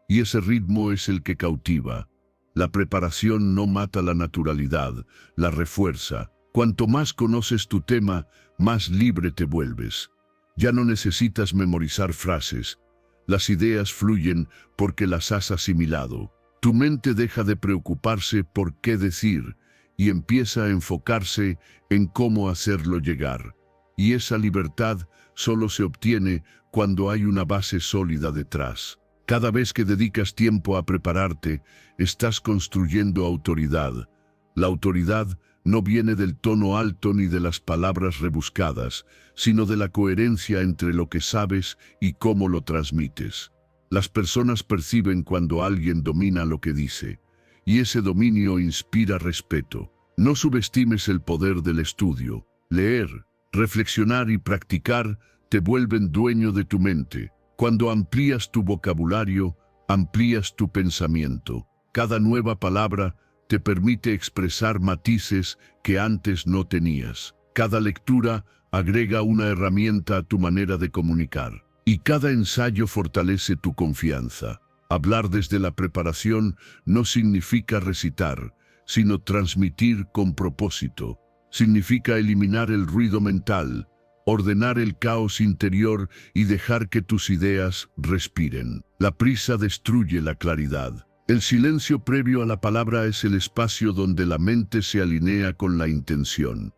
Y ese ritmo es el que cautiva. La preparación no mata la naturalidad, la refuerza. Cuanto más conoces tu tema, más libre te vuelves. Ya no necesitas memorizar frases. Las ideas fluyen porque las has asimilado. Tu mente deja de preocuparse por qué decir y empieza a enfocarse en cómo hacerlo llegar. Y esa libertad solo se obtiene cuando hay una base sólida detrás. Cada vez que dedicas tiempo a prepararte, estás construyendo autoridad. La autoridad no viene del tono alto ni de las palabras rebuscadas, sino de la coherencia entre lo que sabes y cómo lo transmites. Las personas perciben cuando alguien domina lo que dice, y ese dominio inspira respeto. No subestimes el poder del estudio. Leer, reflexionar y practicar te vuelven dueño de tu mente. Cuando amplías tu vocabulario, amplías tu pensamiento. Cada nueva palabra te permite expresar matices que antes no tenías. Cada lectura agrega una herramienta a tu manera de comunicar. Y cada ensayo fortalece tu confianza. Hablar desde la preparación no significa recitar, sino transmitir con propósito. Significa eliminar el ruido mental, ordenar el caos interior y dejar que tus ideas respiren. La prisa destruye la claridad. El silencio previo a la palabra es el espacio donde la mente se alinea con la intención.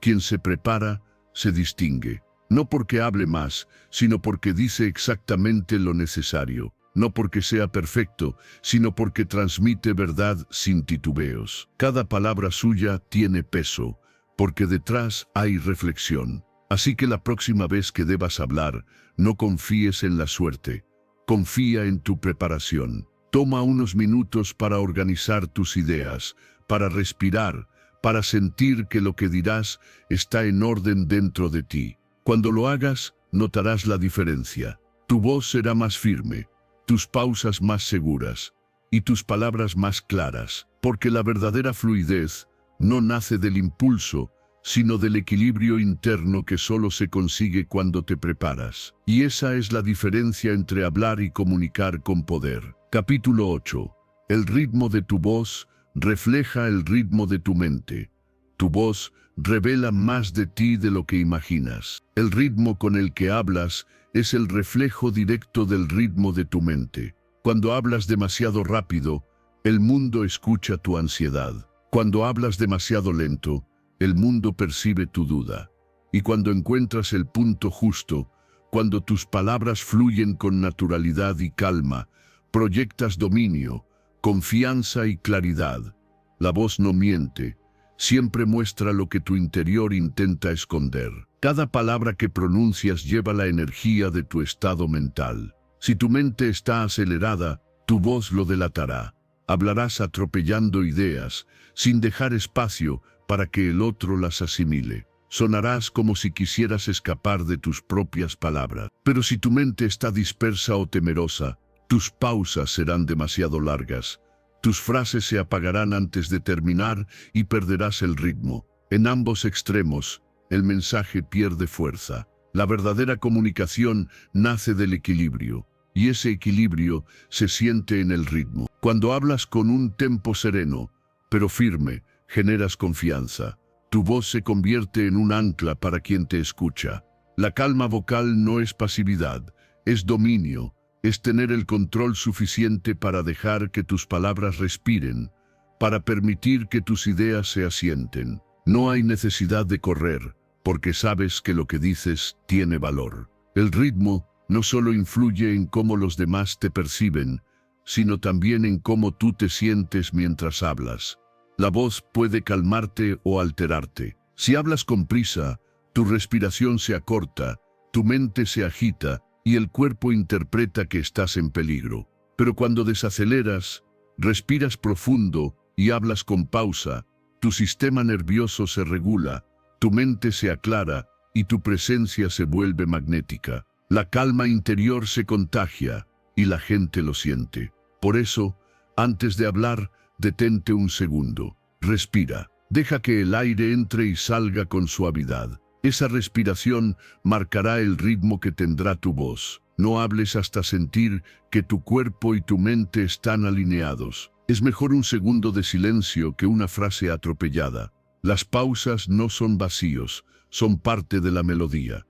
Quien se prepara, se distingue. No porque hable más, sino porque dice exactamente lo necesario. No porque sea perfecto, sino porque transmite verdad sin titubeos. Cada palabra suya tiene peso, porque detrás hay reflexión. Así que la próxima vez que debas hablar, no confíes en la suerte. Confía en tu preparación. Toma unos minutos para organizar tus ideas, para respirar, para sentir que lo que dirás está en orden dentro de ti. Cuando lo hagas, notarás la diferencia. Tu voz será más firme, tus pausas más seguras y tus palabras más claras, porque la verdadera fluidez no nace del impulso, sino del equilibrio interno que solo se consigue cuando te preparas. Y esa es la diferencia entre hablar y comunicar con poder. Capítulo 8. El ritmo de tu voz refleja el ritmo de tu mente. Tu voz revela más de ti de lo que imaginas. El ritmo con el que hablas es el reflejo directo del ritmo de tu mente. Cuando hablas demasiado rápido, el mundo escucha tu ansiedad. Cuando hablas demasiado lento, el mundo percibe tu duda. Y cuando encuentras el punto justo, cuando tus palabras fluyen con naturalidad y calma, proyectas dominio, confianza y claridad. La voz no miente, siempre muestra lo que tu interior intenta esconder. Cada palabra que pronuncias lleva la energía de tu estado mental. Si tu mente está acelerada, tu voz lo delatará. Hablarás atropellando ideas, sin dejar espacio para que el otro las asimile. Sonarás como si quisieras escapar de tus propias palabras. Pero si tu mente está dispersa o temerosa, tus pausas serán demasiado largas. Tus frases se apagarán antes de terminar y perderás el ritmo. En ambos extremos, el mensaje pierde fuerza. La verdadera comunicación nace del equilibrio, y ese equilibrio se siente en el ritmo. Cuando hablas con un tempo sereno, pero firme, generas confianza. Tu voz se convierte en un ancla para quien te escucha. La calma vocal no es pasividad, es dominio. Es tener el control suficiente para dejar que tus palabras respiren, para permitir que tus ideas se asienten. No hay necesidad de correr, porque sabes que lo que dices tiene valor. El ritmo no solo influye en cómo los demás te perciben, sino también en cómo tú te sientes mientras hablas. La voz puede calmarte o alterarte. Si hablas con prisa, tu respiración se acorta, tu mente se agita, y el cuerpo interpreta que estás en peligro. Pero cuando desaceleras, respiras profundo y hablas con pausa, tu sistema nervioso se regula, tu mente se aclara y tu presencia se vuelve magnética. La calma interior se contagia y la gente lo siente. Por eso, antes de hablar, detente un segundo. Respira. Deja que el aire entre y salga con suavidad. Esa respiración marcará el ritmo que tendrá tu voz. No hables hasta sentir que tu cuerpo y tu mente están alineados. Es mejor un segundo de silencio que una frase atropellada. Las pausas no son vacíos, son parte de la melodía.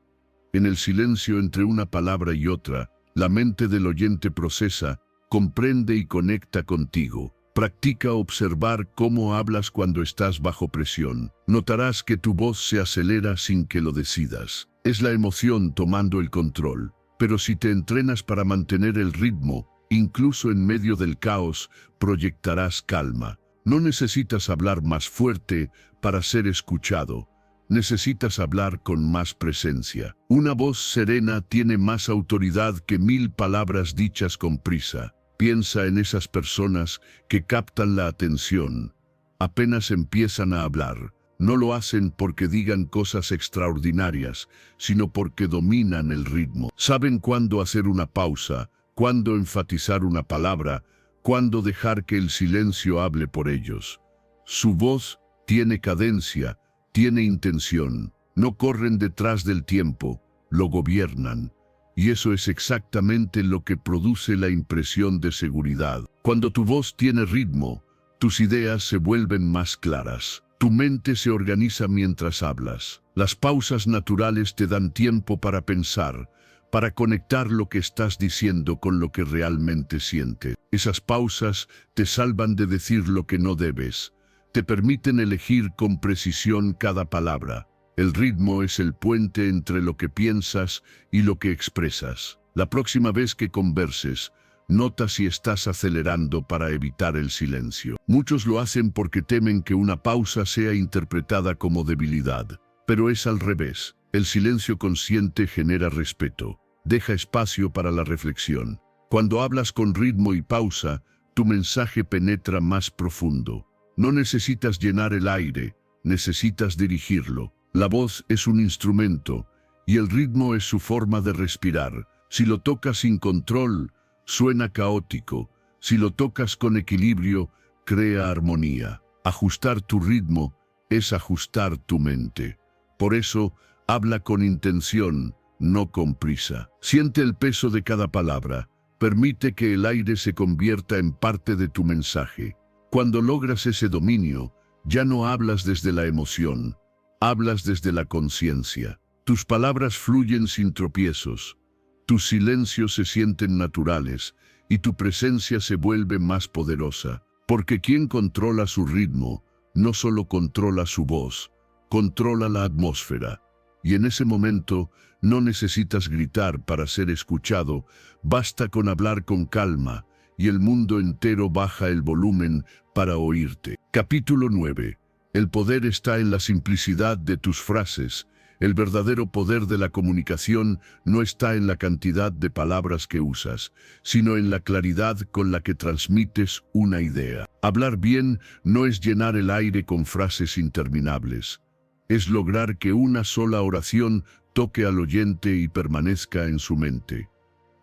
En el silencio entre una palabra y otra, la mente del oyente procesa, comprende y conecta contigo. Practica observar cómo hablas cuando estás bajo presión. Notarás que tu voz se acelera sin que lo decidas. Es la emoción tomando el control. Pero si te entrenas para mantener el ritmo, incluso en medio del caos, proyectarás calma. No necesitas hablar más fuerte para ser escuchado. Necesitas hablar con más presencia. Una voz serena tiene más autoridad que 1000 palabras dichas con prisa. Piensa en esas personas que captan la atención. Apenas empiezan a hablar. No lo hacen porque digan cosas extraordinarias, sino porque dominan el ritmo. Saben cuándo hacer una pausa, cuándo enfatizar una palabra, cuándo dejar que el silencio hable por ellos. Su voz tiene cadencia, tiene intención. No corren detrás del tiempo, lo gobiernan. Y eso es exactamente lo que produce la impresión de seguridad. Cuando tu voz tiene ritmo, tus ideas se vuelven más claras. Tu mente se organiza mientras hablas. Las pausas naturales te dan tiempo para pensar, para conectar lo que estás diciendo con lo que realmente sientes. Esas pausas te salvan de decir lo que no debes. Te permiten elegir con precisión cada palabra. El ritmo es el puente entre lo que piensas y lo que expresas. La próxima vez que converses, nota si estás acelerando para evitar el silencio. Muchos lo hacen porque temen que una pausa sea interpretada como debilidad. Pero es al revés. El silencio consciente genera respeto. Deja espacio para la reflexión. Cuando hablas con ritmo y pausa, tu mensaje penetra más profundo. No necesitas llenar el aire, necesitas dirigirlo. La voz es un instrumento, y el ritmo es su forma de respirar. Si lo tocas sin control, suena caótico. Si lo tocas con equilibrio, crea armonía. Ajustar tu ritmo es ajustar tu mente. Por eso, habla con intención, no con prisa. Siente el peso de cada palabra. Permite que el aire se convierta en parte de tu mensaje. Cuando logras ese dominio, ya no hablas desde la emoción. Hablas desde la conciencia. Tus palabras fluyen sin tropiezos. Tus silencios se sienten naturales y tu presencia se vuelve más poderosa. Porque quien controla su ritmo, no solo controla su voz, controla la atmósfera. Y en ese momento no necesitas gritar para ser escuchado, basta con hablar con calma y el mundo entero baja el volumen para oírte. Capítulo 9. El poder está en la simplicidad de tus frases. El verdadero poder de la comunicación no está en la cantidad de palabras que usas, sino en la claridad con la que transmites una idea. Hablar bien no es llenar el aire con frases interminables. Es lograr que una sola oración toque al oyente y permanezca en su mente.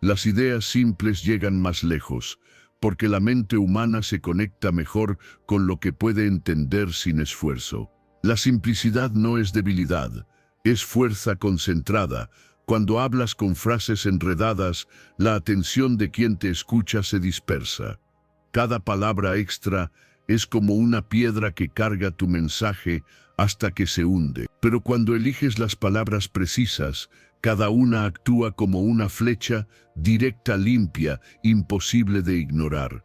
Las ideas simples llegan más lejos, porque la mente humana se conecta mejor con lo que puede entender sin esfuerzo. La simplicidad no es debilidad, es fuerza concentrada. Cuando hablas con frases enredadas, la atención de quien te escucha se dispersa. Cada palabra extra es como una piedra que carga tu mensaje hasta que se hunde. Pero cuando eliges las palabras precisas, cada una actúa como una flecha, directa, limpia, imposible de ignorar.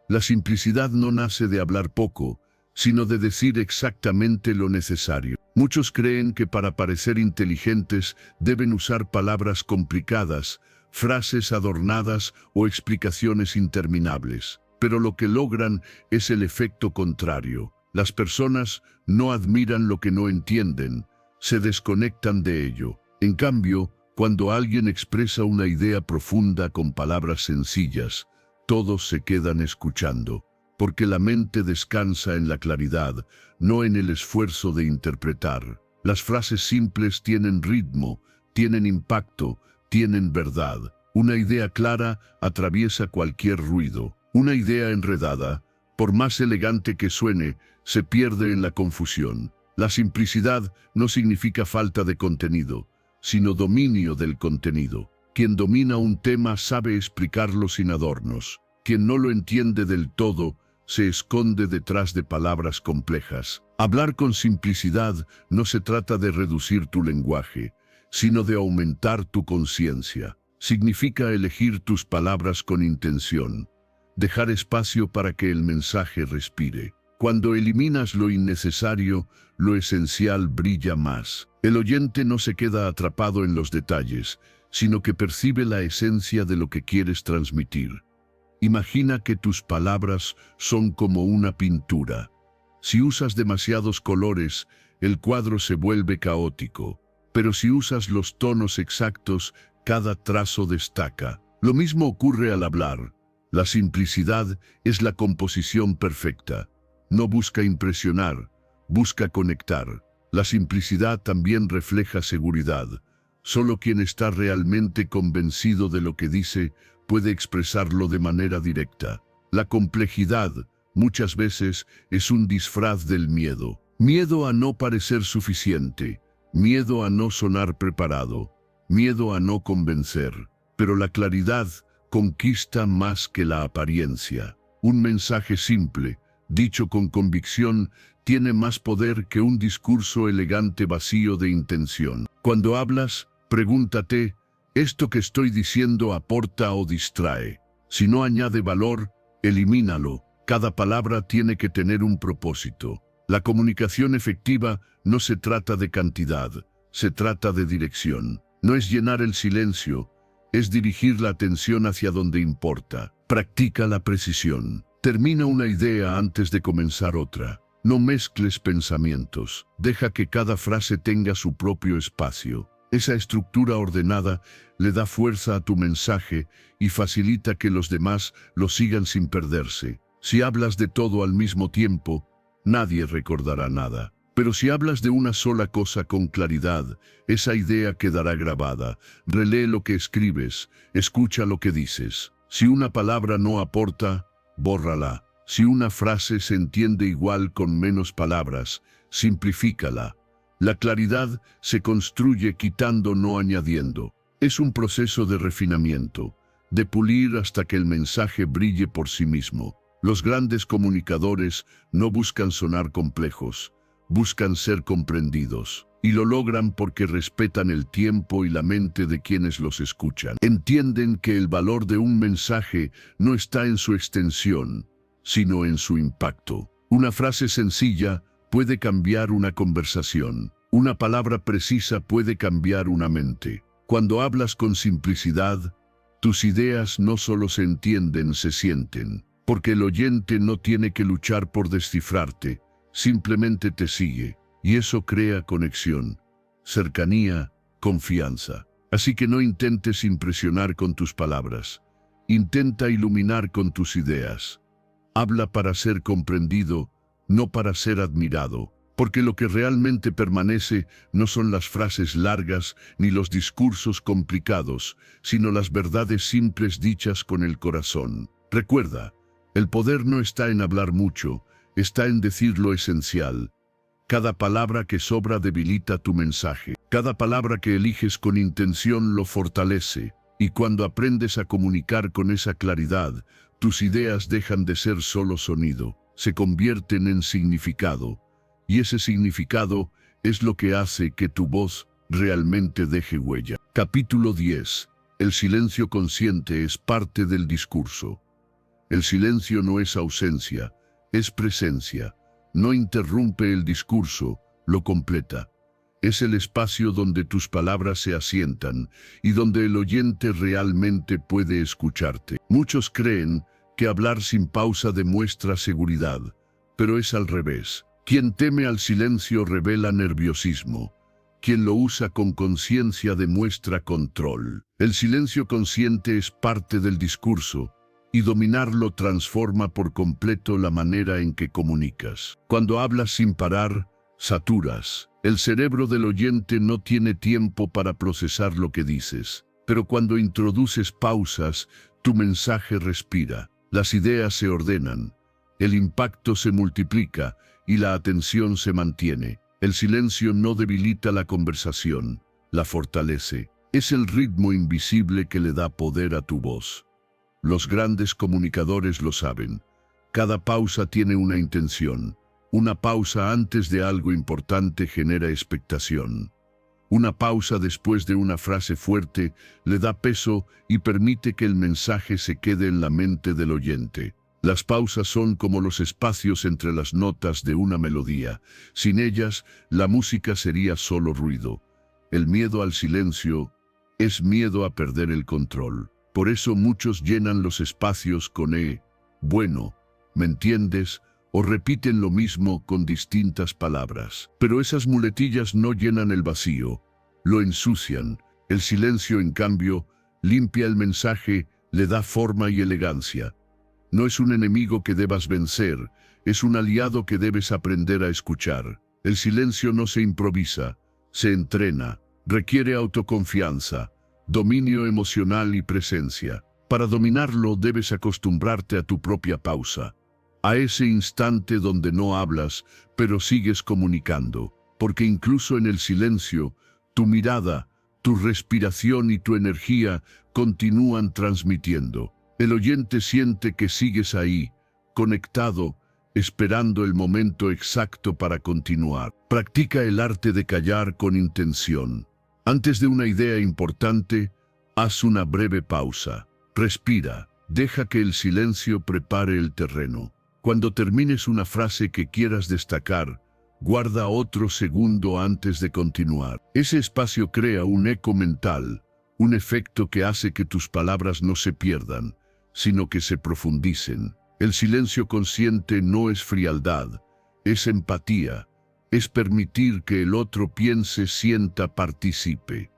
La simplicidad no nace de hablar poco, sino de decir exactamente lo necesario. Muchos creen que para parecer inteligentes deben usar palabras complicadas, frases adornadas o explicaciones interminables. Pero lo que logran es el efecto contrario. Las personas no admiran lo que no entienden, se desconectan de ello. En cambio, cuando alguien expresa una idea profunda con palabras sencillas, todos se quedan escuchando, porque la mente descansa en la claridad, no en el esfuerzo de interpretar. Las frases simples tienen ritmo, tienen impacto, tienen verdad. Una idea clara atraviesa cualquier ruido. Una idea enredada, por más elegante que suene, se pierde en la confusión. La simplicidad no significa falta de contenido, sino dominio del contenido. Quien domina un tema sabe explicarlo sin adornos. Quien no lo entiende del todo, se esconde detrás de palabras complejas. Hablar con simplicidad no se trata de reducir tu lenguaje, sino de aumentar tu conciencia. Significa elegir tus palabras con intención. Dejar espacio para que el mensaje respire. Cuando eliminas lo innecesario, lo esencial brilla más. El oyente no se queda atrapado en los detalles, sino que percibe la esencia de lo que quieres transmitir. Imagina que tus palabras son como una pintura. Si usas demasiados colores, el cuadro se vuelve caótico. Pero si usas los tonos exactos, cada trazo destaca. Lo mismo ocurre al hablar. La simplicidad es la composición perfecta. No busca impresionar, busca conectar. La simplicidad también refleja seguridad. Solo quien está realmente convencido de lo que dice puede expresarlo de manera directa. La complejidad, muchas veces, es un disfraz del miedo. Miedo a no parecer suficiente, miedo a no sonar preparado, miedo a no convencer. Pero la claridad conquista más que la apariencia. Un mensaje simple, dicho con convicción, tiene más poder que un discurso elegante vacío de intención. Cuando hablas, pregúntate, ¿esto que estoy diciendo aporta o distrae? Si no añade valor, elimínalo. Cada palabra tiene que tener un propósito. La comunicación efectiva no se trata de cantidad, se trata de dirección. No es llenar el silencio, es dirigir la atención hacia donde importa. Practica la precisión. Termina una idea antes de comenzar otra. No mezcles pensamientos. Deja que cada frase tenga su propio espacio. Esa estructura ordenada le da fuerza a tu mensaje y facilita que los demás lo sigan sin perderse. Si hablas de todo al mismo tiempo, nadie recordará nada. Pero si hablas de una sola cosa con claridad, esa idea quedará grabada. Relee lo que escribes, escucha lo que dices. Si una palabra no aporta, bórrala. Si una frase se entiende igual con menos palabras, simplifícala. La claridad se construye quitando, no añadiendo. Es un proceso de refinamiento, de pulir hasta que el mensaje brille por sí mismo. Los grandes comunicadores no buscan sonar complejos, buscan ser comprendidos. Y lo logran porque respetan el tiempo y la mente de quienes los escuchan. Entienden que el valor de un mensaje no está en su extensión, sino en su impacto. Una frase sencilla puede cambiar una conversación. Una palabra precisa puede cambiar una mente. Cuando hablas con simplicidad, tus ideas no solo se entienden, se sienten. Porque el oyente no tiene que luchar por descifrarte, simplemente te sigue. Y eso crea conexión, cercanía, confianza. Así que no intentes impresionar con tus palabras. Intenta iluminar con tus ideas. Habla para ser comprendido, no para ser admirado. Porque lo que realmente permanece no son las frases largas ni los discursos complicados, sino las verdades simples dichas con el corazón. Recuerda, el poder no está en hablar mucho, está en decir lo esencial. Cada palabra que sobra debilita tu mensaje. Cada palabra que eliges con intención lo fortalece. Y cuando aprendes a comunicar con esa claridad, tus ideas dejan de ser solo sonido, se convierten en significado. Y ese significado es lo que hace que tu voz realmente deje huella. Capítulo 10. El silencio consciente es parte del discurso. El silencio no es ausencia, es presencia. No interrumpe el discurso, lo completa. Es el espacio donde tus palabras se asientan y donde el oyente realmente puede escucharte. Muchos creen que hablar sin pausa demuestra seguridad, pero es al revés. Quien teme al silencio revela nerviosismo. Quien lo usa con conciencia demuestra control. El silencio consciente es parte del discurso, y dominarlo transforma por completo la manera en que comunicas. Cuando hablas sin parar, saturas. El cerebro del oyente no tiene tiempo para procesar lo que dices. Pero cuando introduces pausas, tu mensaje respira. Las ideas se ordenan. El impacto se multiplica y la atención se mantiene. El silencio no debilita la conversación, la fortalece. Es el ritmo invisible que le da poder a tu voz. Los grandes comunicadores lo saben. Cada pausa tiene una intención. Una pausa antes de algo importante genera expectación. Una pausa después de una frase fuerte le da peso y permite que el mensaje se quede en la mente del oyente. Las pausas son como los espacios entre las notas de una melodía. Sin ellas, la música sería solo ruido. El miedo al silencio es miedo a perder el control. Por eso muchos llenan los espacios con bueno, ¿me entiendes? O repiten lo mismo con distintas palabras. Pero esas muletillas no llenan el vacío, lo ensucian. El silencio, en cambio, limpia el mensaje, le da forma y elegancia. No es un enemigo que debas vencer, es un aliado que debes aprender a escuchar. El silencio no se improvisa, se entrena, requiere autoconfianza, dominio emocional y presencia. Para dominarlo debes acostumbrarte a tu propia pausa, a ese instante donde no hablas, pero sigues comunicando, porque incluso en el silencio, tu mirada, tu respiración y tu energía continúan transmitiendo. El oyente siente que sigues ahí, conectado, esperando el momento exacto para continuar. Practica el arte de callar con intención. Antes de una idea importante, haz una breve pausa. Respira, deja que el silencio prepare el terreno. Cuando termines una frase que quieras destacar, guarda otro segundo antes de continuar. Ese espacio crea un eco mental, un efecto que hace que tus palabras no se pierdan, sino que se profundicen. El silencio consciente no es frialdad, es empatía, es permitir que el otro piense, sienta, participe.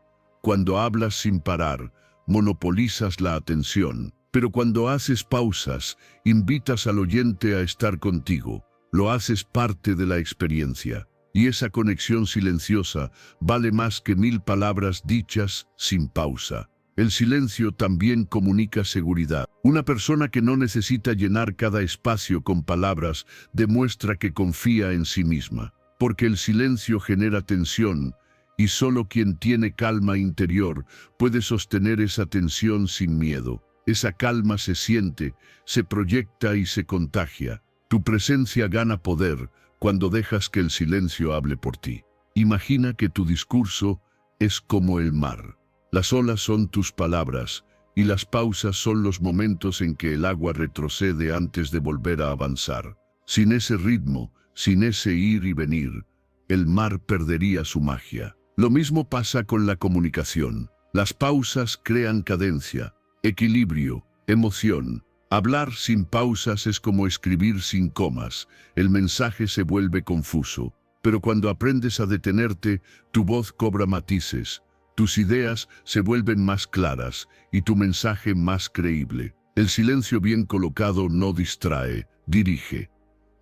Cuando hablas sin parar, monopolizas la atención, pero cuando haces pausas, invitas al oyente a estar contigo, lo haces parte de la experiencia. Y esa conexión silenciosa vale más que 1000 palabras dichas sin pausa. El silencio también comunica seguridad. Una persona que no necesita llenar cada espacio con palabras demuestra que confía en sí misma, porque el silencio genera tensión y solo quien tiene calma interior puede sostener esa tensión sin miedo. Esa calma se siente, se proyecta y se contagia. Tu presencia gana poder cuando dejas que el silencio hable por ti. Imagina que tu discurso es como el mar. Las olas son tus palabras y las pausas son los momentos en que el agua retrocede antes de volver a avanzar. Sin ese ritmo, sin ese ir y venir, el mar perdería su magia. Lo mismo pasa con la comunicación. Las pausas crean cadencia, equilibrio, emoción. Hablar sin pausas es como escribir sin comas. El mensaje se vuelve confuso, pero cuando aprendes a detenerte, tu voz cobra matices. Tus ideas se vuelven más claras y tu mensaje más creíble. El silencio bien colocado no distrae, dirige.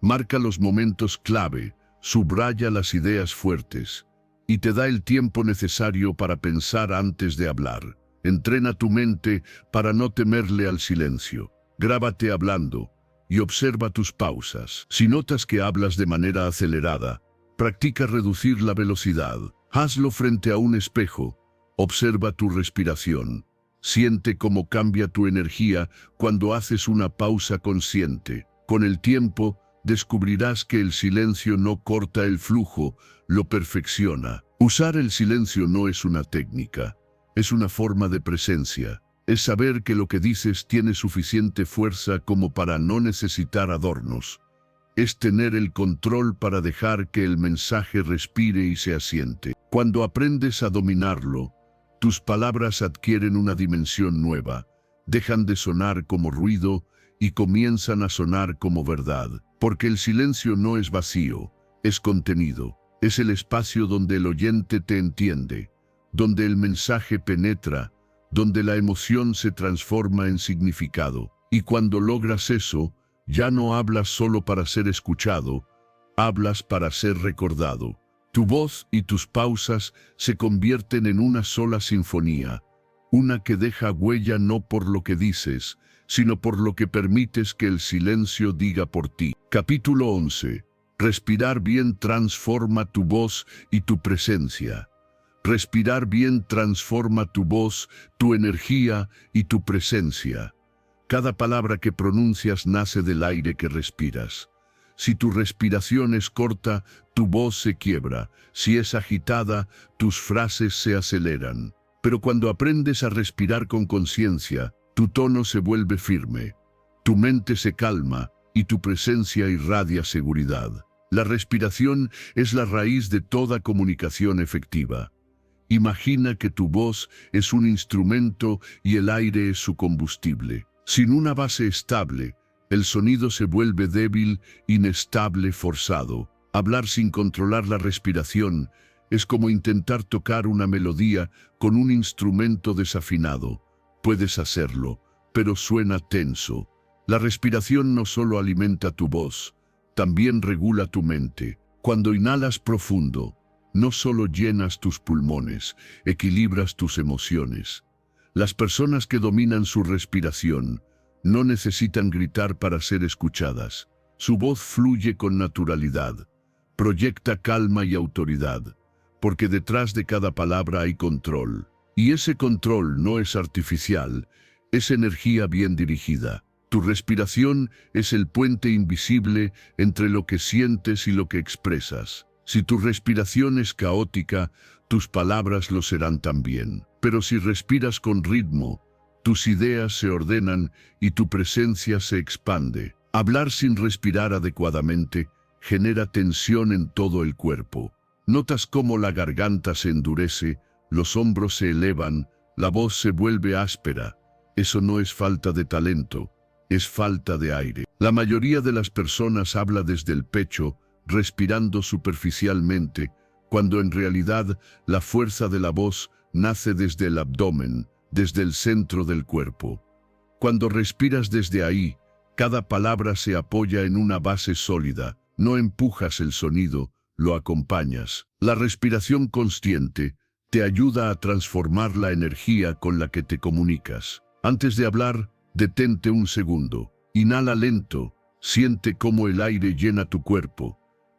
Marca los momentos clave, subraya las ideas fuertes y te da el tiempo necesario para pensar antes de hablar. Entrena tu mente para no temerle al silencio. Grábate hablando y observa tus pausas. Si notas que hablas de manera acelerada, practica reducir la velocidad. Hazlo frente a un espejo. Observa tu respiración. Siente cómo cambia tu energía cuando haces una pausa consciente. Con el tiempo, descubrirás que el silencio no corta el flujo, lo perfecciona. Usar el silencio no es una técnica, es una forma de presencia. Es saber que lo que dices tiene suficiente fuerza como para no necesitar adornos. Es tener el control para dejar que el mensaje respire y se asiente. Cuando aprendes a dominarlo, tus palabras adquieren una dimensión nueva, dejan de sonar como ruido y comienzan a sonar como verdad. Porque el silencio no es vacío, es contenido. Es el espacio donde el oyente te entiende, donde el mensaje penetra, donde la emoción se transforma en significado. Y cuando logras eso, ya no hablas solo para ser escuchado, hablas para ser recordado. Tu voz y tus pausas se convierten en una sola sinfonía, una que deja huella no por lo que dices, sino por lo que permites que el silencio diga por ti. Capítulo 11. Respirar bien transforma tu voz y tu presencia. Respirar bien transforma tu voz, tu energía y tu presencia. Cada palabra que pronuncias nace del aire que respiras. Si tu respiración es corta, tu voz se quiebra. Si es agitada, tus frases se aceleran. Pero cuando aprendes a respirar con conciencia, tu tono se vuelve firme, tu mente se calma y tu presencia irradia seguridad. La respiración es la raíz de toda comunicación efectiva. Imagina que tu voz es un instrumento y el aire es su combustible. Sin una base estable, el sonido se vuelve débil, inestable, forzado. Hablar sin controlar la respiración es como intentar tocar una melodía con un instrumento desafinado. Puedes hacerlo, pero suena tenso. La respiración no solo alimenta tu voz, también regula tu mente. Cuando inhalas profundo, no solo llenas tus pulmones, equilibras tus emociones. Las personas que dominan su respiración no necesitan gritar para ser escuchadas. Su voz fluye con naturalidad, proyecta calma y autoridad, porque detrás de cada palabra hay control. Y ese control no es artificial, es energía bien dirigida. Tu respiración es el puente invisible entre lo que sientes y lo que expresas. Si tu respiración es caótica, tus palabras lo serán también. Pero si respiras con ritmo, tus ideas se ordenan y tu presencia se expande. Hablar sin respirar adecuadamente genera tensión en todo el cuerpo. Notas cómo la garganta se endurece, los hombros se elevan, la voz se vuelve áspera. Eso no es falta de talento, es falta de aire. La mayoría de las personas habla desde el pecho, respirando superficialmente, cuando en realidad la fuerza de la voz nace desde el abdomen, desde el centro del cuerpo. Cuando respiras desde ahí, cada palabra se apoya en una base sólida, no empujas el sonido, lo acompañas. La respiración consciente te ayuda a transformar la energía con la que te comunicas. Antes de hablar, detente un segundo. Inhala lento, siente cómo el aire llena tu cuerpo.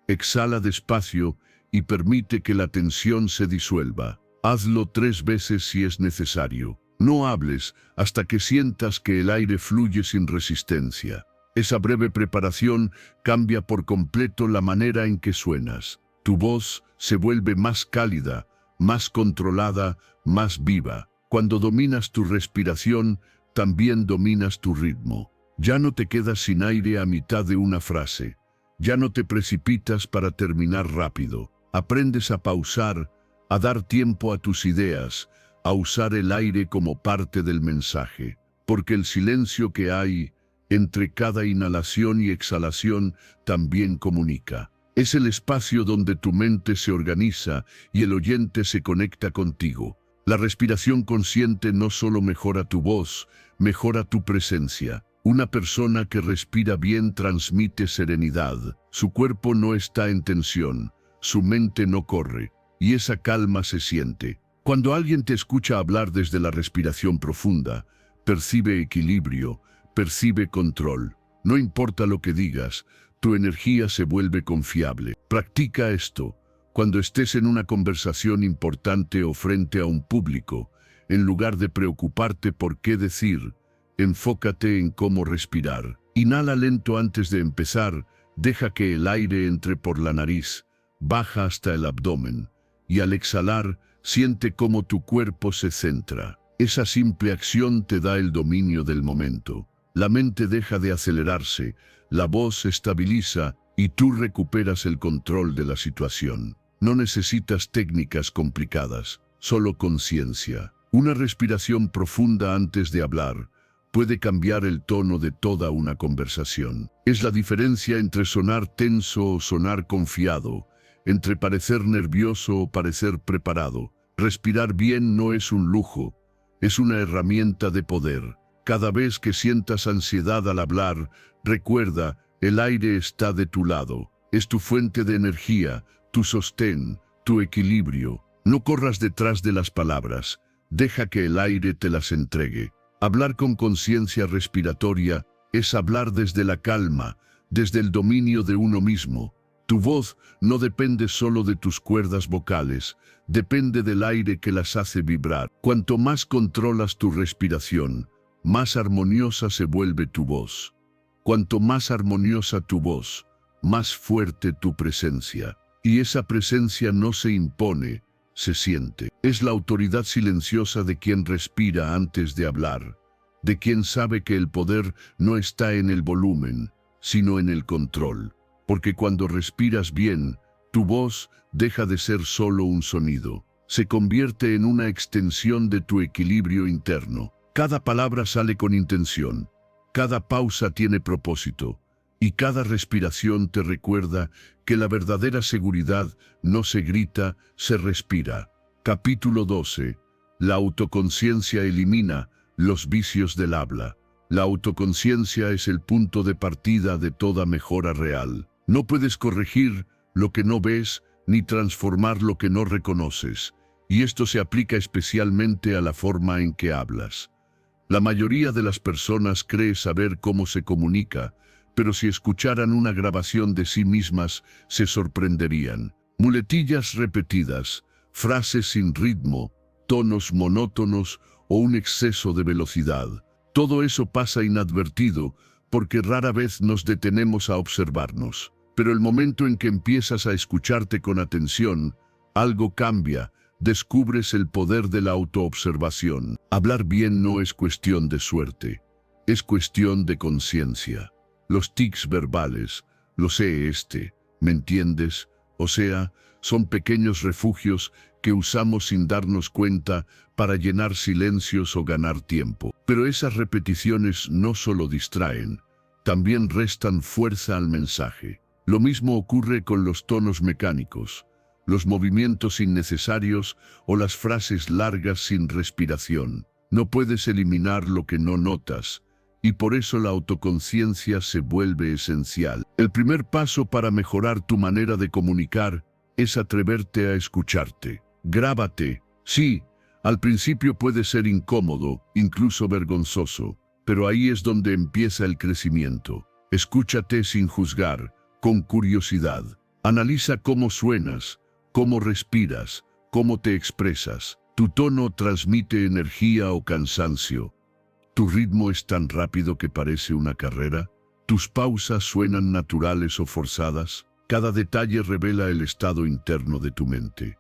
Exhala despacio y permite que la tensión se disuelva. Hazlo 3 veces si es necesario. No hables hasta que sientas que el aire fluye sin resistencia. Esa breve preparación cambia por completo la manera en que suenas. Tu voz se vuelve más cálida, más controlada, más viva. Cuando dominas tu respiración, también dominas tu ritmo. Ya no te quedas sin aire a mitad de una frase. Ya no te precipitas para terminar rápido. Aprendes a pausar, a dar tiempo a tus ideas, a usar el aire como parte del mensaje. Porque el silencio que hay entre cada inhalación y exhalación también comunica. Es el espacio donde tu mente se organiza y el oyente se conecta contigo. La respiración consciente no solo mejora tu voz, mejora tu presencia. Una persona que respira bien transmite serenidad. Su cuerpo no está en tensión, su mente no corre, y esa calma se siente. Cuando alguien te escucha hablar desde la respiración profunda, percibe equilibrio, percibe control. No importa lo que digas, tu energía se vuelve confiable. Practica esto cuando estés en una conversación importante o frente a un público. En lugar de preocuparte por qué decir, enfócate en cómo respirar. Inhala lento antes de empezar, deja que el aire entre por la nariz, baja hasta el abdomen, y al exhalar, siente cómo tu cuerpo se centra. Esa simple acción te da el dominio del momento. La mente deja de acelerarse, la voz se estabiliza y tú recuperas el control de la situación. No necesitas técnicas complicadas, solo conciencia. Una respiración profunda antes de hablar puede cambiar el tono de toda una conversación. Es la diferencia entre sonar tenso o sonar confiado, entre parecer nervioso o parecer preparado. Respirar bien no es un lujo, es una herramienta de poder. Cada vez que sientas ansiedad al hablar, recuerda, el aire está de tu lado. Es tu fuente de energía, tu sostén, tu equilibrio. No corras detrás de las palabras, deja que el aire te las entregue. Hablar con conciencia respiratoria es hablar desde la calma, desde el dominio de uno mismo. Tu voz no depende solo de tus cuerdas vocales, depende del aire que las hace vibrar. Cuanto más controlas tu respiración, más armoniosa se vuelve tu voz. Cuanto más armoniosa tu voz, más fuerte tu presencia. Y esa presencia no se impone, se siente. Es la autoridad silenciosa de quien respira antes de hablar, de quien sabe que el poder no está en el volumen, sino en el control. Porque cuando respiras bien, tu voz deja de ser solo un sonido. Se convierte en una extensión de tu equilibrio interno. Cada palabra sale con intención, cada pausa tiene propósito, y cada respiración te recuerda que la verdadera seguridad no se grita, se respira. Capítulo 12. La autoconciencia elimina los vicios del habla. La autoconciencia es el punto de partida de toda mejora real. No puedes corregir lo que no ves ni transformar lo que no reconoces, y esto se aplica especialmente a la forma en que hablas. La mayoría de las personas cree saber cómo se comunica, pero si escucharan una grabación de sí mismas, se sorprenderían. Muletillas repetidas, frases sin ritmo, tonos monótonos o un exceso de velocidad. Todo eso pasa inadvertido porque rara vez nos detenemos a observarnos. Pero el momento en que empiezas a escucharte con atención, algo cambia. Descubres el poder de la autoobservación. Hablar bien no es cuestión de suerte, es cuestión de conciencia. Los tics verbales, lo sé ¿me entiendes? O sea, son pequeños refugios que usamos sin darnos cuenta para llenar silencios o ganar tiempo. Pero esas repeticiones no solo distraen, también restan fuerza al mensaje. Lo mismo ocurre con los tonos mecánicos, los movimientos innecesarios o las frases largas sin respiración. No puedes eliminar lo que no notas, y por eso la autoconciencia se vuelve esencial. El primer paso para mejorar tu manera de comunicar es atreverte a escucharte. Grábate. Sí, al principio puede ser incómodo, incluso vergonzoso, pero ahí es donde empieza el crecimiento. Escúchate sin juzgar, con curiosidad. Analiza cómo suenas, cómo respiras, cómo te expresas. Tu tono transmite energía o cansancio. Tu ritmo es tan rápido que parece una carrera. Tus pausas suenan naturales o forzadas. Cada detalle revela el estado interno de tu mente.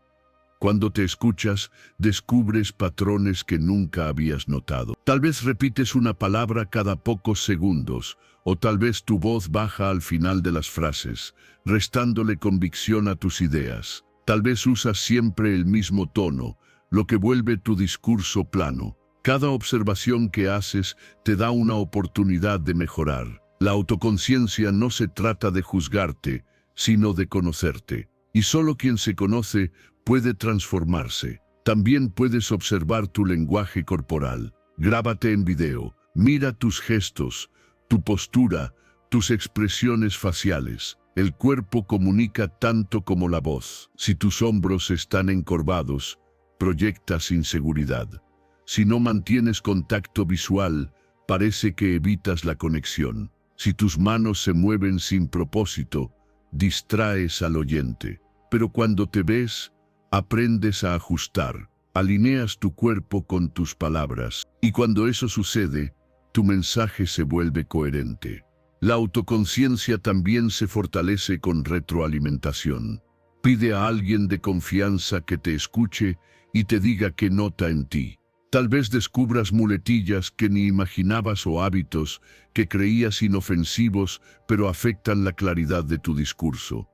Cuando te escuchas, descubres patrones que nunca habías notado. Tal vez repites una palabra cada pocos segundos, o tal vez tu voz baja al final de las frases, restándole convicción a tus ideas. Tal vez usas siempre el mismo tono, lo que vuelve tu discurso plano. Cada observación que haces te da una oportunidad de mejorar. La autoconciencia no se trata de juzgarte, sino de conocerte. Y solo quien se conoce puede transformarse. También puedes observar tu lenguaje corporal. Grábate en video. Mira tus gestos, tu postura, tus expresiones faciales. El cuerpo comunica tanto como la voz. Si tus hombros están encorvados, proyectas inseguridad. Si no mantienes contacto visual, parece que evitas la conexión. Si tus manos se mueven sin propósito, distraes al oyente. Pero cuando te ves, aprendes a ajustar, alineas tu cuerpo con tus palabras. Y cuando eso sucede, tu mensaje se vuelve coherente. La autoconciencia también se fortalece con retroalimentación. Pide a alguien de confianza que te escuche y te diga qué nota en ti. Tal vez descubras muletillas que ni imaginabas o hábitos que creías inofensivos, pero afectan la claridad de tu discurso.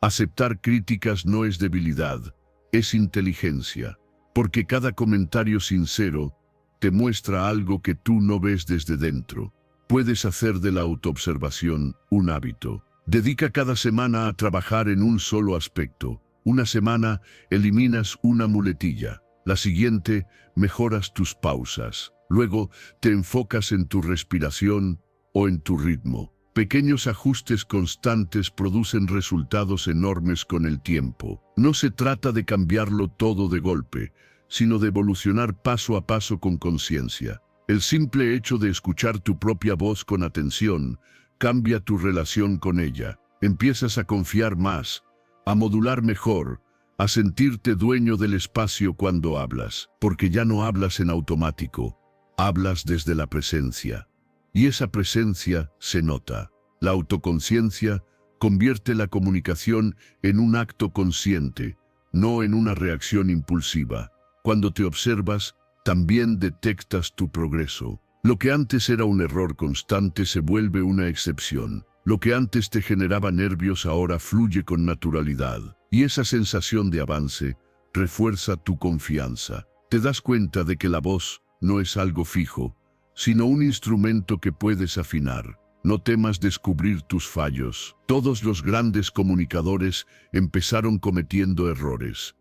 Aceptar críticas no es debilidad, es inteligencia, porque cada comentario sincero te muestra algo que tú no ves desde dentro. Puedes hacer de la autoobservación un hábito. Dedica cada semana a trabajar en un solo aspecto. Una semana eliminas una muletilla. La siguiente, mejoras tus pausas. Luego, te enfocas en tu respiración o en tu ritmo. Pequeños ajustes constantes producen resultados enormes con el tiempo. No se trata de cambiarlo todo de golpe, sino de evolucionar paso a paso con conciencia. El simple hecho de escuchar tu propia voz con atención cambia tu relación con ella. Empiezas a confiar más, a modular mejor, a sentirte dueño del espacio cuando hablas, porque ya no hablas en automático, hablas desde la presencia. Y esa presencia se nota. La autoconciencia convierte la comunicación en un acto consciente, no en una reacción impulsiva. Cuando te observas, también detectas tu progreso. Lo que antes era un error constante se vuelve una excepción. Lo que antes te generaba nervios ahora fluye con naturalidad. Y esa sensación de avance refuerza tu confianza. Te das cuenta de que la voz no es algo fijo, sino un instrumento que puedes afinar. No temas descubrir tus fallos. Todos los grandes comunicadores empezaron cometiendo errores.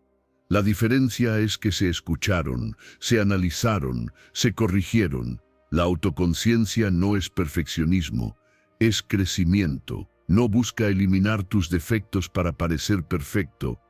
La diferencia es que se escucharon, se analizaron, se corrigieron. La autoconciencia no es perfeccionismo, es crecimiento. no busca eliminar tus defectos para parecer perfecto,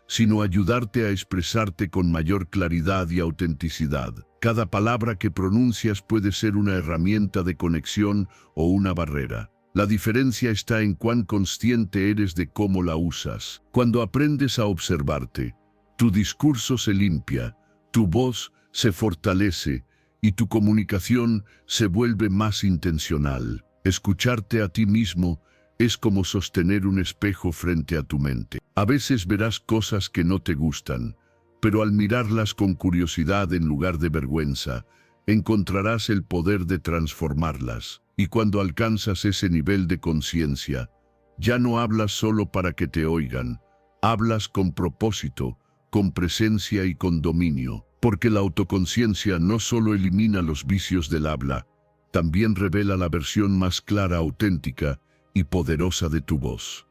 sino ayudarte a expresarte con mayor claridad y autenticidad. Cada palabra que pronuncias puede ser una herramienta de conexión o una barrera. La diferencia está en cuán consciente eres de cómo la usas. Cuando aprendes a observarte, tu discurso se limpia, tu voz se fortalece y tu comunicación se vuelve más intencional. Escucharte a ti mismo es como sostener un espejo frente a tu mente. A veces verás cosas que no te gustan, pero al mirarlas con curiosidad en lugar de vergüenza, encontrarás el poder de transformarlas. Y cuando alcanzas ese nivel de conciencia, ya no hablas solo para que te oigan, hablas con propósito, con presencia y con dominio, porque la autoconciencia no solo elimina los vicios del habla, también revela la versión más clara, auténtica y poderosa de tu voz.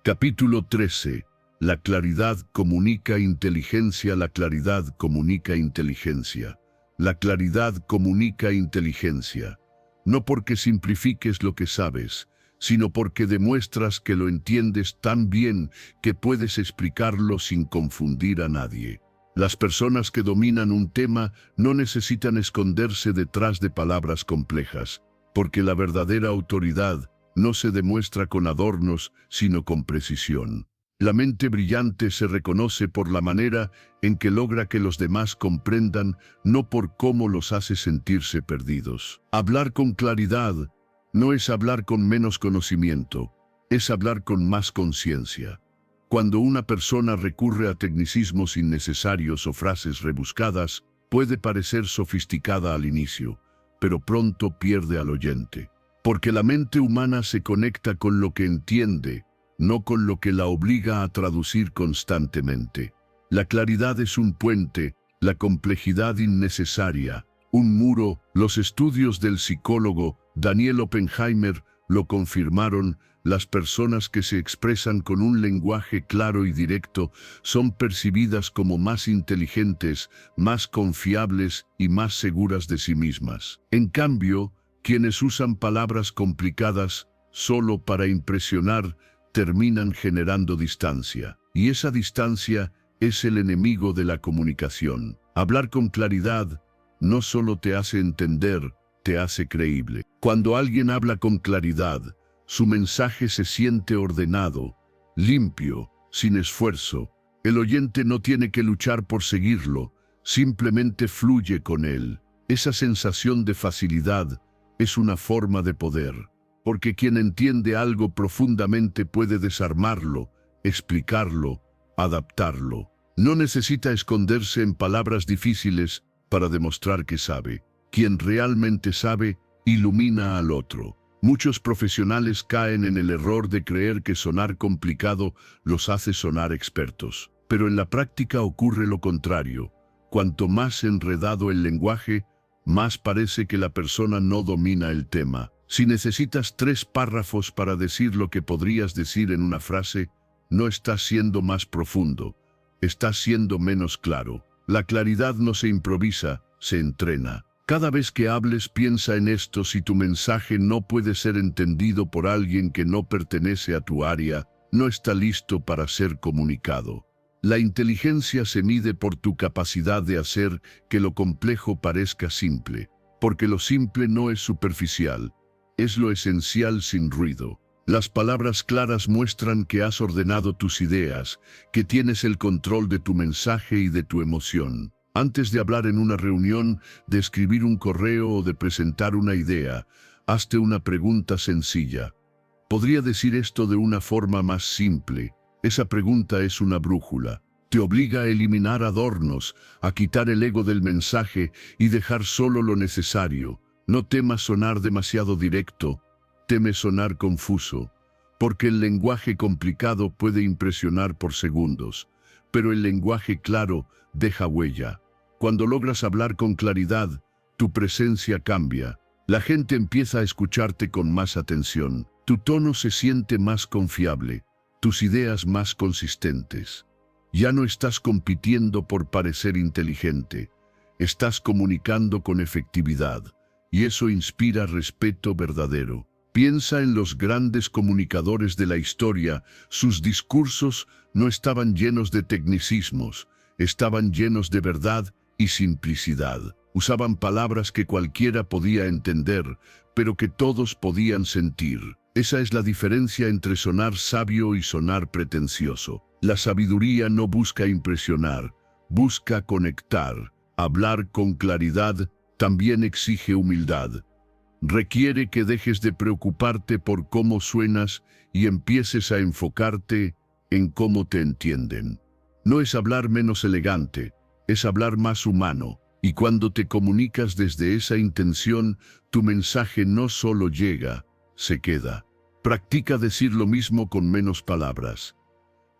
Capítulo 13. La claridad comunica inteligencia. La claridad comunica inteligencia. La claridad comunica inteligencia. No porque simplifiques lo que sabes, sino porque demuestras que lo entiendes tan bien que puedes explicarlo sin confundir a nadie. Las personas que dominan un tema no necesitan esconderse detrás de palabras complejas, porque la verdadera autoridad no se demuestra con adornos, sino con precisión. La mente brillante se reconoce por la manera en que logra que los demás comprendan, no por cómo los hace sentirse perdidos. Hablar con claridad no es hablar con menos conocimiento, es hablar con más conciencia. Cuando una persona recurre a tecnicismos innecesarios o frases rebuscadas, puede parecer sofisticada al inicio, pero pronto pierde al oyente. Porque la mente humana se conecta con lo que entiende, no con lo que la obliga a traducir constantemente. La claridad es un puente, la complejidad innecesaria, un muro. Los estudios del psicólogo Daniel Oppenheimer lo confirmaron. Las personas que se expresan con un lenguaje claro y directo son percibidas como más inteligentes, más confiables y más seguras de sí mismas. En cambio, quienes usan palabras complicadas solo para impresionar terminan generando distancia. Y esa distancia es el enemigo de la comunicación. Hablar con claridad no solo te hace entender, te hace creíble. Cuando alguien habla con claridad, su mensaje se siente ordenado, limpio, sin esfuerzo. El oyente no tiene que luchar por seguirlo, simplemente fluye con él. Esa sensación de facilidad es una forma de poder, porque quien entiende algo profundamente puede desarmarlo, explicarlo, adaptarlo. No necesita esconderse en palabras difíciles para demostrar que sabe. Quien realmente sabe, ilumina al otro. Muchos profesionales caen en el error de creer que sonar complicado los hace sonar expertos. Pero en la práctica ocurre lo contrario. Cuanto más enredado el lenguaje, más parece que la persona no domina el tema. Si necesitas 3 párrafos para decir lo que podrías decir en una frase, no estás siendo más profundo, estás siendo menos claro. La claridad no se improvisa, se entrena. Cada vez que hables, piensa en esto: si tu mensaje no puede ser entendido por alguien que no pertenece a tu área, no está listo para ser comunicado. La inteligencia se mide por tu capacidad de hacer que lo complejo parezca simple, porque lo simple no es superficial, es lo esencial sin ruido. Las palabras claras muestran que has ordenado tus ideas, que tienes el control de tu mensaje y de tu emoción. Antes de hablar en una reunión, de escribir un correo o de presentar una idea, hazte una pregunta sencilla. ¿Podría decir esto de una forma más simple? Esa pregunta es una brújula. Te obliga a eliminar adornos, a quitar el ego del mensaje y dejar solo lo necesario. No temas sonar demasiado directo, teme sonar confuso, porque el lenguaje complicado puede impresionar por segundos, pero el lenguaje claro deja huella. Cuando logras hablar con claridad, tu presencia cambia. La gente empieza a escucharte con más atención. Tu tono se siente más confiable, tus ideas más consistentes. Ya no estás compitiendo por parecer inteligente, estás comunicando con efectividad, y eso inspira respeto verdadero. Piensa en los grandes comunicadores de la historia. Sus discursos no estaban llenos de tecnicismos, estaban llenos de verdad y simplicidad. Usaban palabras que cualquiera podía entender, pero que todos podían sentir. Esa es la diferencia entre sonar sabio y sonar pretencioso. La sabiduría no busca impresionar, busca conectar. Hablar con claridad también exige humildad. Requiere que dejes de preocuparte por cómo suenas y empieces a enfocarte en cómo te entienden. No es hablar menos elegante, es hablar más humano. Y cuando te comunicas desde esa intención, tu mensaje no solo llega, se queda. Practica decir lo mismo con menos palabras.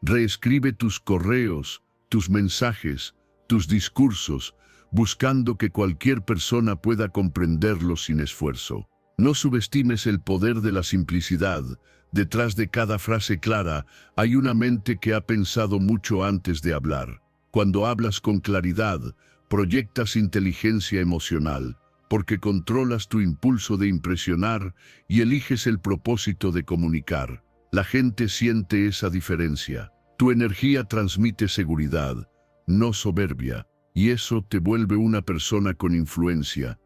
Reescribe tus correos, tus mensajes, tus discursos, buscando que cualquier persona pueda comprenderlos sin esfuerzo. No subestimes el poder de la simplicidad. Detrás de cada frase clara hay una mente que ha pensado mucho antes de hablar. Cuando hablas con claridad, proyectas inteligencia emocional, porque controlas tu impulso de impresionar y eliges el propósito de comunicar. La gente siente esa diferencia. Tu energía transmite seguridad, no soberbia, y eso te vuelve una persona con influencia,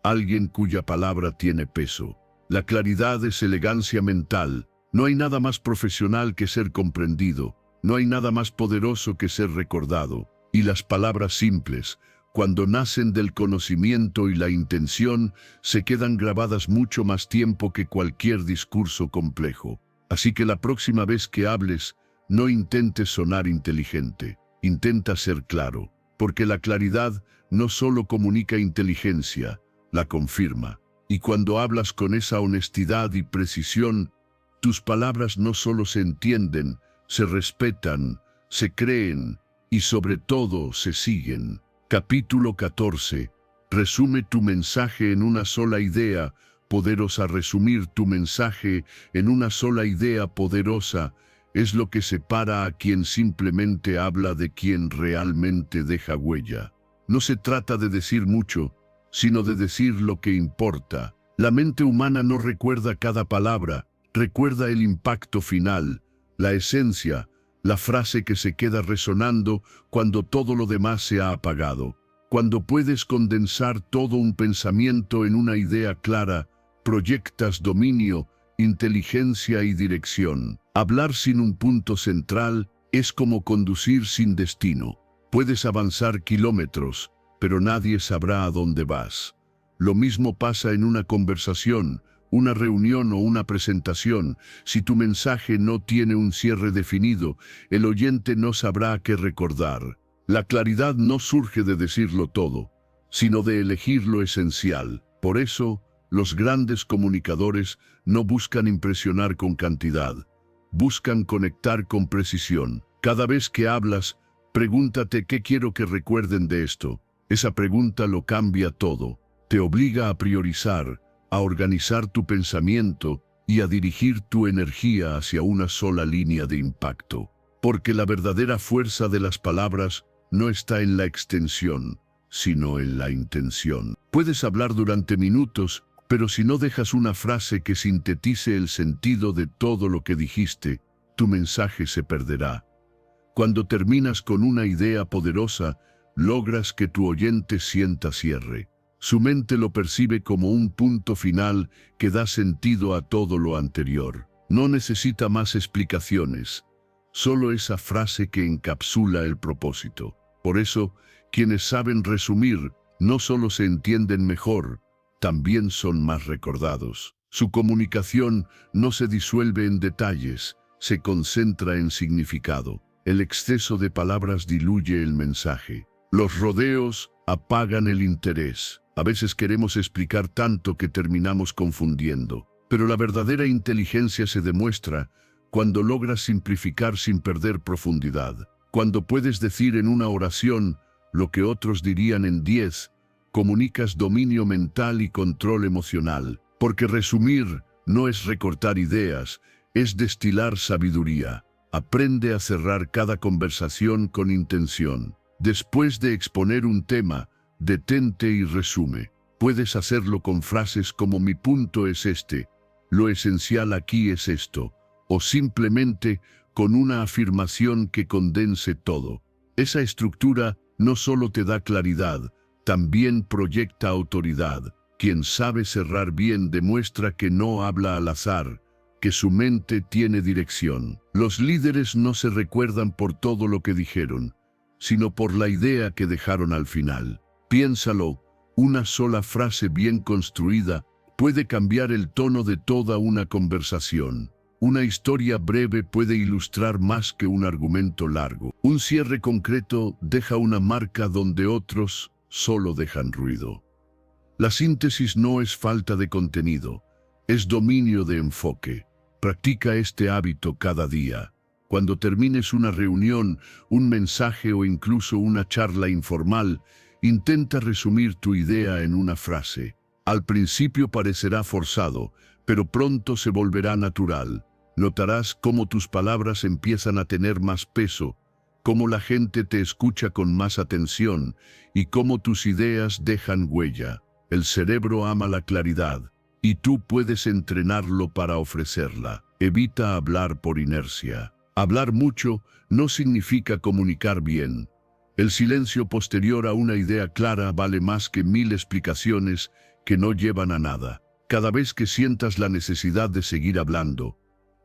alguien cuya palabra tiene peso. La claridad es elegancia mental. No hay nada más profesional que ser comprendido, no hay nada más poderoso que ser recordado. Y las palabras simples, cuando nacen del conocimiento y la intención, se quedan grabadas mucho más tiempo que cualquier discurso complejo. Así que la próxima vez que hables, no intentes sonar inteligente, intenta ser claro, porque la claridad no solo comunica inteligencia, la confirma. Y cuando hablas con esa honestidad y precisión, tus palabras no solo se entienden, se respetan, se creen y sobre todo se siguen. Capítulo 14. Resume tu mensaje en una sola idea poderosa. Resumir tu mensaje en una sola idea poderosa es lo que separa a quien simplemente habla de quien realmente deja huella. No se trata de decir mucho, sino de decir lo que importa. La mente humana no recuerda cada palabra, recuerda el impacto final, la esencia, la frase que se queda resonando cuando todo lo demás se ha apagado. Cuando puedes condensar todo un pensamiento en una idea clara, proyectas dominio, inteligencia y dirección. Hablar sin un punto central es como conducir sin destino. Puedes avanzar kilómetros, pero nadie sabrá a dónde vas. Lo mismo pasa en una conversación, una reunión o una presentación. Si tu mensaje no tiene un cierre definido, el oyente no sabrá a qué recordar. La claridad no surge de decirlo todo, sino de elegir lo esencial. Por eso, los grandes comunicadores no buscan impresionar con cantidad, buscan conectar con precisión. Cada vez que hablas, pregúntate ¿qué quiero que recuerden de esto? Esa pregunta lo cambia todo. Te obliga a priorizar, a organizar tu pensamiento y a dirigir tu energía hacia una sola línea de impacto. Porque la verdadera fuerza de las palabras no está en la extensión, sino en la intención. Puedes hablar durante minutos, pero si no dejas una frase que sintetice el sentido de todo lo que dijiste, tu mensaje se perderá. Cuando terminas con una idea poderosa, logras que tu oyente sienta cierre. Su mente lo percibe como un punto final que da sentido a todo lo anterior. No necesita más explicaciones, solo esa frase que encapsula el propósito. Por eso, quienes saben resumir no solo se entienden mejor, también son más recordados. Su comunicación no se disuelve en detalles, se concentra en significado. El exceso de palabras diluye el mensaje. Los rodeos apagan el interés. A veces queremos explicar tanto que terminamos confundiendo. Pero la verdadera inteligencia se demuestra cuando logras simplificar sin perder profundidad. Cuando puedes decir en una oración lo que otros dirían en 10, comunicas dominio mental y control emocional. Porque resumir no es recortar ideas, es destilar sabiduría. Aprende a cerrar cada conversación con intención. Después de exponer un tema, detente y resume. Puedes hacerlo con frases como mi punto es este, lo esencial aquí es esto, o simplemente con una afirmación que condense todo. Esa estructura no solo te da claridad, también proyecta autoridad. Quien sabe cerrar bien demuestra que no habla al azar, que su mente tiene dirección. Los líderes no se recuerdan por todo lo que dijeron, sino por la idea que dejaron al final. Piénsalo, una sola frase bien construida puede cambiar el tono de toda una conversación. Una historia breve puede ilustrar más que un argumento largo. Un cierre concreto deja una marca donde otros solo dejan ruido. La síntesis no es falta de contenido, es dominio de enfoque. Practica este hábito cada día. Cuando termines una reunión, un mensaje o incluso una charla informal, intenta resumir tu idea en una frase. Al principio parecerá forzado, pero pronto se volverá natural. Notarás cómo tus palabras empiezan a tener más peso, cómo la gente te escucha con más atención y cómo tus ideas dejan huella. El cerebro ama la claridad, y tú puedes entrenarlo para ofrecerla. Evita hablar por inercia. Hablar mucho no significa comunicar bien. El silencio posterior a una idea clara vale más que 1000 explicaciones que no llevan a nada. Cada vez que sientas la necesidad de seguir hablando,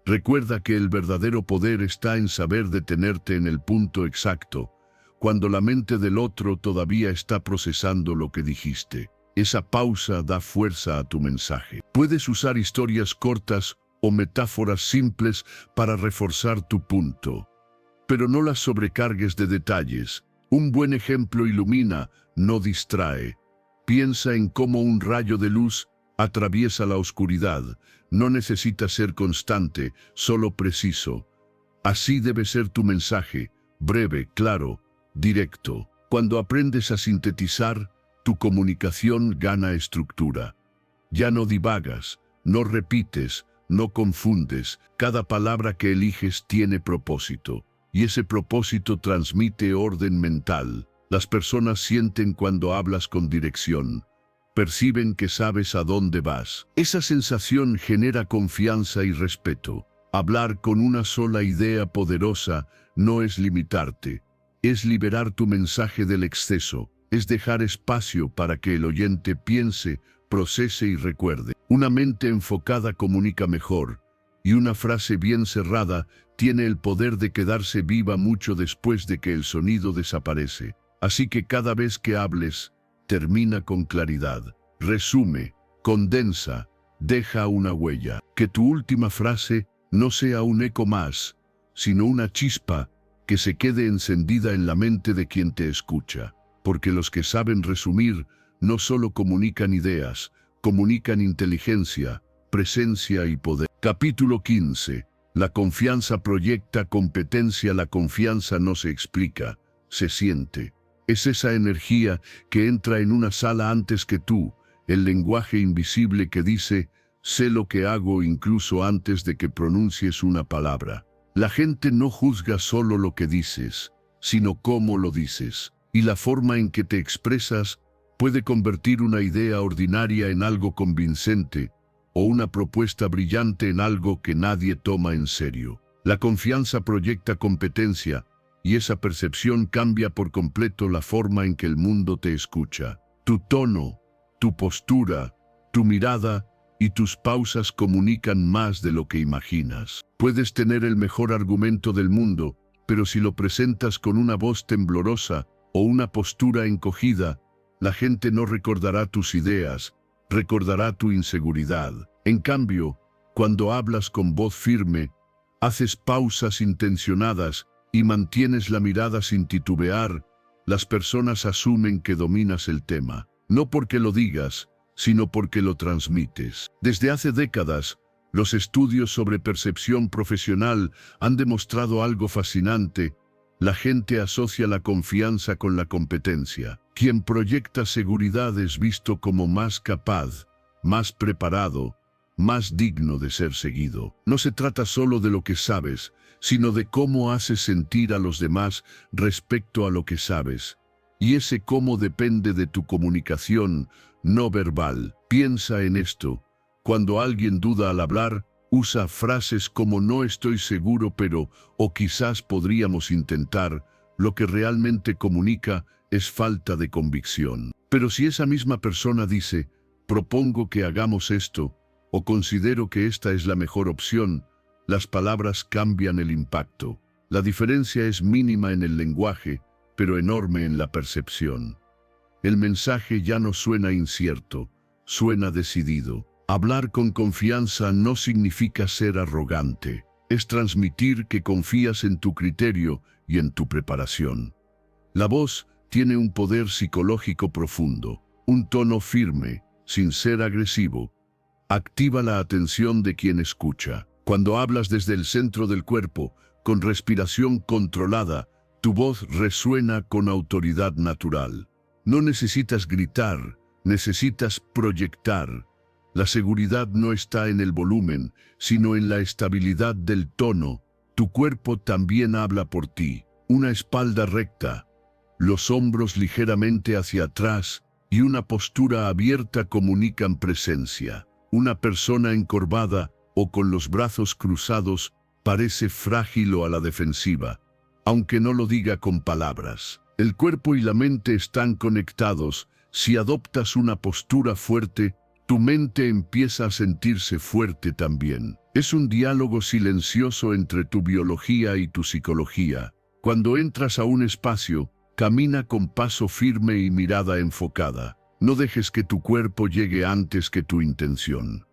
recuerda que el verdadero poder está en saber detenerte en el punto exacto, cuando la mente del otro todavía está procesando lo que dijiste. Esa pausa da fuerza a tu mensaje. Puedes usar historias cortas o metáforas simples para reforzar tu punto, pero no las sobrecargues de detalles. Un buen ejemplo ilumina, no distrae. Piensa en cómo un rayo de luz atraviesa la oscuridad. No necesita ser constante, solo preciso. Así debe ser tu mensaje, breve, claro, directo. Cuando aprendes a sintetizar, tu comunicación gana estructura. Ya no divagas, no repites, no confundes. Cada palabra que eliges tiene propósito, y ese propósito transmite orden mental. Las personas sienten cuando hablas con dirección. Perciben que sabes a dónde vas. Esa sensación genera confianza y respeto. Hablar con una sola idea poderosa no es limitarte, es liberar tu mensaje del exceso. Es dejar espacio para que el oyente piense, procese y recuerde. Una mente enfocada comunica mejor, y una frase bien cerrada tiene el poder de quedarse viva mucho después de que el sonido desaparece. Así que cada vez que hables, termina con claridad. Resume, condensa, deja una huella. Que tu última frase no sea un eco más, sino una chispa que se quede encendida en la mente de quien te escucha. Porque los que saben resumir no solo comunican ideas, comunican inteligencia, presencia y poder. Capítulo 15. La confianza proyecta competencia. La confianza no se explica, se siente. Es esa energía que entra en una sala antes que tú, el lenguaje invisible que dice, sé lo que hago incluso antes de que pronuncies una palabra. La gente no juzga solo lo que dices, sino cómo lo dices. Y la forma en que te expresas puede convertir una idea ordinaria en algo convincente o una propuesta brillante en algo que nadie toma en serio. La confianza proyecta competencia y esa percepción cambia por completo la forma en que el mundo te escucha. Tu tono, tu postura, tu mirada y tus pausas comunican más de lo que imaginas. Puedes tener el mejor argumento del mundo, pero si lo presentas con una voz temblorosa o una postura encogida, la gente no recordará tus ideas, recordará tu inseguridad. En cambio, cuando hablas con voz firme, haces pausas intencionadas y mantienes la mirada sin titubear, las personas asumen que dominas el tema. No porque lo digas, sino porque lo transmites. Desde hace décadas, los estudios sobre percepción profesional han demostrado algo fascinante. La gente asocia la confianza con la competencia. Quien proyecta seguridad es visto como más capaz, más preparado, más digno de ser seguido. No se trata solo de lo que sabes, sino de cómo haces sentir a los demás respecto a lo que sabes. Y ese cómo depende de tu comunicación no verbal. Piensa en esto. Cuando alguien duda al hablar, usa frases como no estoy seguro pero o quizás podríamos intentar. Lo que realmente comunica es falta de convicción. Pero si esa misma persona dice, propongo que hagamos esto, o considero que esta es la mejor opción, las palabras cambian el impacto. La diferencia es mínima en el lenguaje, pero enorme en la percepción. El mensaje ya no suena incierto, suena decidido. Hablar con confianza no significa ser arrogante. Es transmitir que confías en tu criterio y en tu preparación. La voz tiene un poder psicológico profundo, un tono firme, sin ser agresivo. Activa la atención de quien escucha. Cuando hablas desde el centro del cuerpo, con respiración controlada, tu voz resuena con autoridad natural. No necesitas gritar, necesitas proyectar. La seguridad no está en el volumen, sino en la estabilidad del tono. Tu cuerpo también habla por ti. Una espalda recta, los hombros ligeramente hacia atrás y una postura abierta comunican presencia. Una persona encorvada o con los brazos cruzados parece frágil o a la defensiva, aunque no lo diga con palabras. El cuerpo y la mente están conectados. Si adoptas una postura fuerte, tu mente empieza a sentirse fuerte también. Es un diálogo silencioso entre tu biología y tu psicología. Cuando entras a un espacio, camina con paso firme y mirada enfocada. No dejes que tu cuerpo llegue antes que tu intención.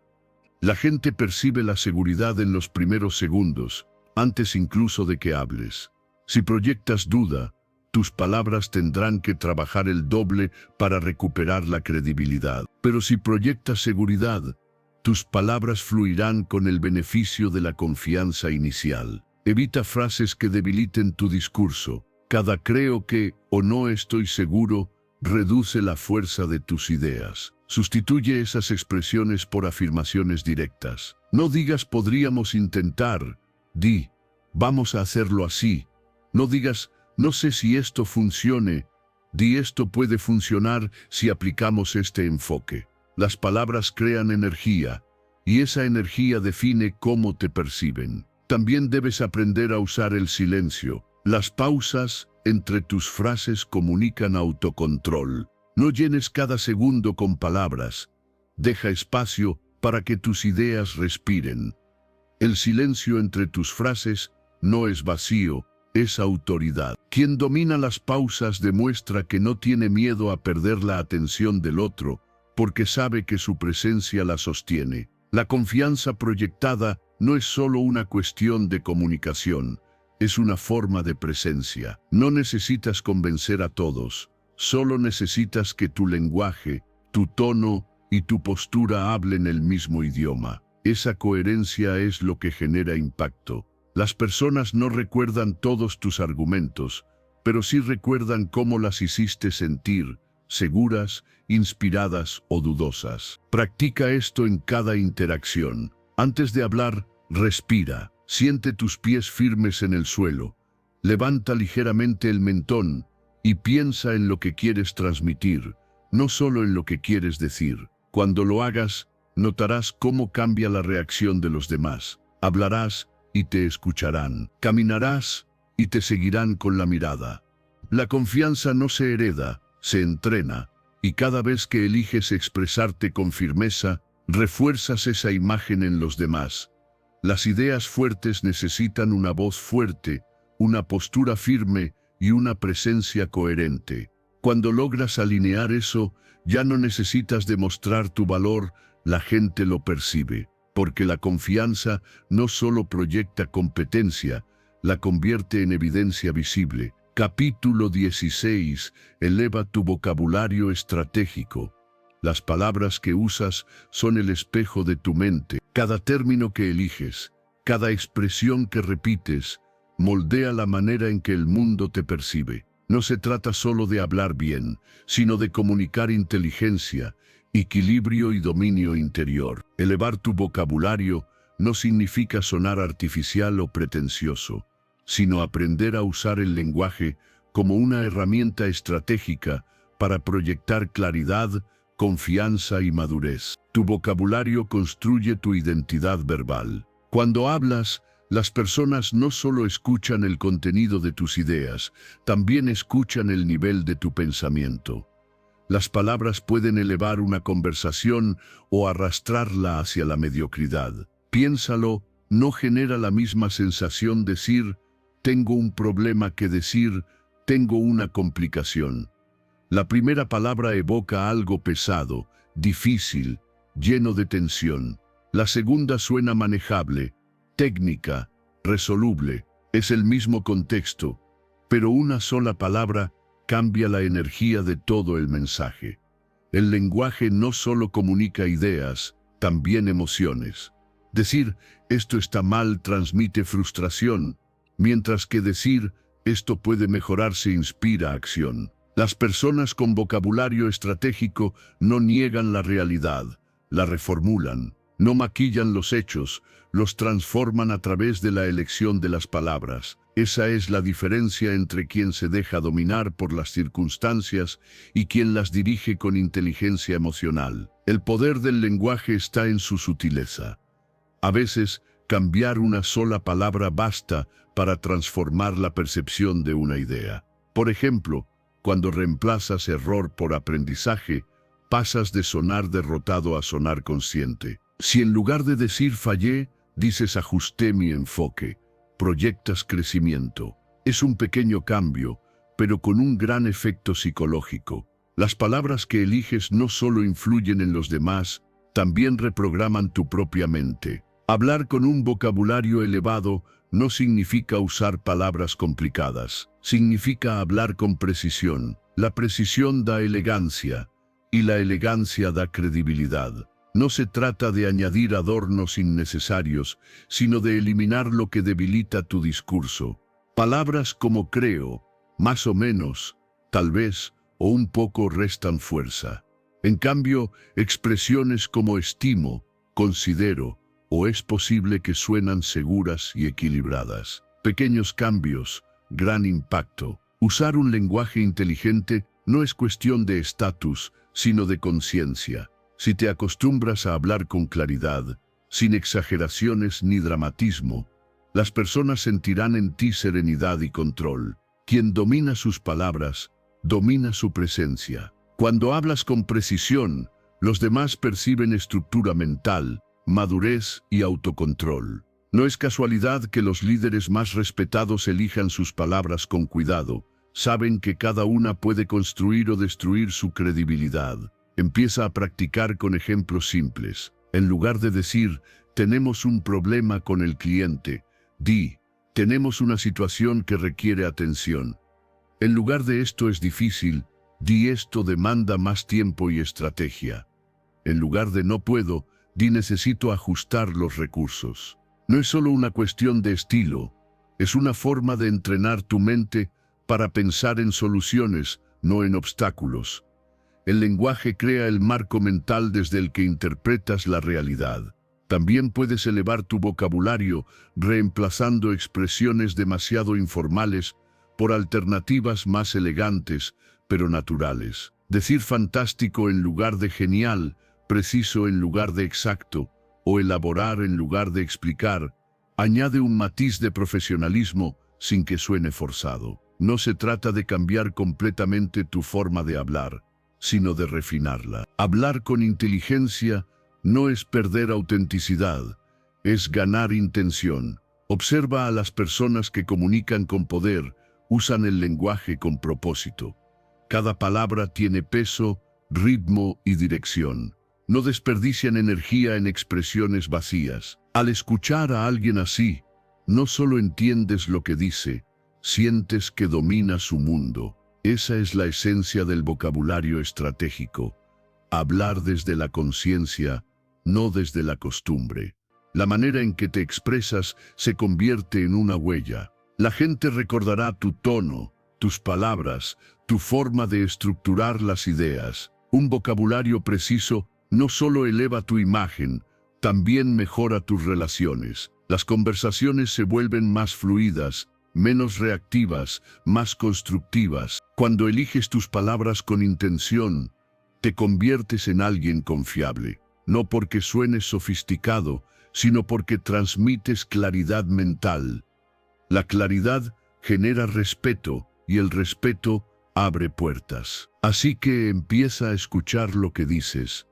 La gente percibe la seguridad en los primeros segundos, antes incluso de que hables. Si proyectas duda, tus palabras tendrán que trabajar el doble para recuperar la credibilidad. Pero si proyectas seguridad, tus palabras fluirán con el beneficio de la confianza inicial. Evita frases que debiliten tu discurso. Cada creo que o no estoy seguro reduce la fuerza de tus ideas. Sustituye esas expresiones por afirmaciones directas. No digas podríamos intentar, di vamos a hacerlo así. No digas no sé si esto funcione, di esto puede funcionar si aplicamos este enfoque. Las palabras crean energía, y esa energía define cómo te perciben. También debes aprender a usar el silencio. Las pausas entre tus frases comunican autocontrol. No llenes cada segundo con palabras. Deja espacio para que tus ideas respiren. El silencio entre tus frases no es vacío, es autoridad. Quien domina las pausas demuestra que no tiene miedo a perder la atención del otro, porque sabe que su presencia la sostiene. La confianza proyectada no es solo una cuestión de comunicación, es una forma de presencia. No necesitas convencer a todos, solo necesitas que tu lenguaje, tu tono y tu postura hablen el mismo idioma. Esa coherencia es lo que genera impacto. Las personas no recuerdan todos tus argumentos, pero sí recuerdan cómo las hiciste sentir, seguras, inspiradas o dudosas. Practica esto en cada interacción. Antes de hablar, respira. Siente tus pies firmes en el suelo. Levanta ligeramente el mentón y piensa en lo que quieres transmitir, no solo en lo que quieres decir. Cuando lo hagas, notarás cómo cambia la reacción de los demás. Hablarás y te escucharán. Caminarás y te seguirán con la mirada. La confianza no se hereda, se entrena, y cada vez que eliges expresarte con firmeza, refuerzas esa imagen en los demás. Las ideas fuertes necesitan una voz fuerte, una postura firme y una presencia coherente. Cuando logras alinear eso, ya no necesitas demostrar tu valor, la gente lo percibe. Porque la confianza no solo proyecta competencia, la convierte en evidencia visible. Capítulo 16. Eleva tu vocabulario estratégico. Las palabras que usas son el espejo de tu mente. Cada término que eliges, cada expresión que repites, moldea la manera en que el mundo te percibe. No se trata solo de hablar bien, sino de comunicar inteligencia, equilibrio y dominio interior. Elevar tu vocabulario no significa sonar artificial o pretencioso, sino aprender a usar el lenguaje como una herramienta estratégica para proyectar claridad, confianza y madurez. Tu vocabulario construye tu identidad verbal. Cuando hablas, las personas no solo escuchan el contenido de tus ideas, también escuchan el nivel de tu pensamiento. Las palabras pueden elevar una conversación o arrastrarla hacia la mediocridad. Piénsalo, no genera la misma sensación decir, tengo un problema que decir, tengo una complicación. La primera palabra evoca algo pesado, difícil, lleno de tensión. La segunda suena manejable, técnica, resoluble. Es el mismo contexto, pero una sola palabra cambia la energía de todo el mensaje. El lenguaje no solo comunica ideas, también emociones. Decir, esto está mal, transmite frustración, mientras que decir, esto puede mejorarse, inspira acción. Las personas con vocabulario estratégico no niegan la realidad, la reformulan, no maquillan los hechos, los transforman a través de la elección de las palabras. Esa es la diferencia entre quien se deja dominar por las circunstancias y quien las dirige con inteligencia emocional. El poder del lenguaje está en su sutileza. A veces, cambiar una sola palabra basta para transformar la percepción de una idea. Por ejemplo, cuando reemplazas error por aprendizaje, pasas de sonar derrotado a sonar consciente. Si en lugar de decir fallé, dices ajusté mi enfoque, proyectas crecimiento. Es un pequeño cambio, pero con un gran efecto psicológico. Las palabras que eliges no solo influyen en los demás, también reprograman tu propia mente. Hablar con un vocabulario elevado no significa usar palabras complicadas. Significa hablar con precisión. La precisión da elegancia, y la elegancia da credibilidad. No se trata de añadir adornos innecesarios, sino de eliminar lo que debilita tu discurso. Palabras como creo, más o menos, tal vez, o un poco restan fuerza. En cambio, expresiones como estimo, considero, o es posible que suenan seguras y equilibradas. Pequeños cambios, gran impacto. Usar un lenguaje inteligente no es cuestión de estatus, sino de conciencia. Si te acostumbras a hablar con claridad, sin exageraciones ni dramatismo, las personas sentirán en ti serenidad y control. Quien domina sus palabras, domina su presencia. Cuando hablas con precisión, los demás perciben estructura mental, madurez y autocontrol. No es casualidad que los líderes más respetados elijan sus palabras con cuidado. Saben que cada una puede construir o destruir su credibilidad. Empieza a practicar con ejemplos simples. En lugar de decir, tenemos un problema con el cliente, di, tenemos una situación que requiere atención. En lugar de esto es difícil, di esto demanda más tiempo y estrategia. En lugar de no puedo, di necesito ajustar los recursos. No es solo una cuestión de estilo, es una forma de entrenar tu mente para pensar en soluciones, no en obstáculos. El lenguaje crea el marco mental desde el que interpretas la realidad. También puedes elevar tu vocabulario reemplazando expresiones demasiado informales por alternativas más elegantes, pero naturales. Decir fantástico en lugar de genial, preciso en lugar de exacto, o elaborar en lugar de explicar, añade un matiz de profesionalismo sin que suene forzado. No se trata de cambiar completamente tu forma de hablar, sino de refinarla. Hablar con inteligencia no es perder autenticidad, es ganar intención. Observa a las personas que comunican con poder, usan el lenguaje con propósito. Cada palabra tiene peso, ritmo y dirección. No desperdician energía en expresiones vacías. Al escuchar a alguien así, no solo entiendes lo que dice, sientes que domina su mundo. Esa es la esencia del vocabulario estratégico. Hablar desde la conciencia, no desde la costumbre. La manera en que te expresas se convierte en una huella. La gente recordará tu tono, tus palabras, tu forma de estructurar las ideas. Un vocabulario preciso no solo eleva tu imagen, también mejora tus relaciones. Las conversaciones se vuelven más fluidas, menos reactivas, más constructivas. Cuando eliges tus palabras con intención, te conviertes en alguien confiable, no porque suenes sofisticado, sino porque transmites claridad mental. La claridad genera respeto y el respeto abre puertas. Así que empieza a escuchar lo que dices.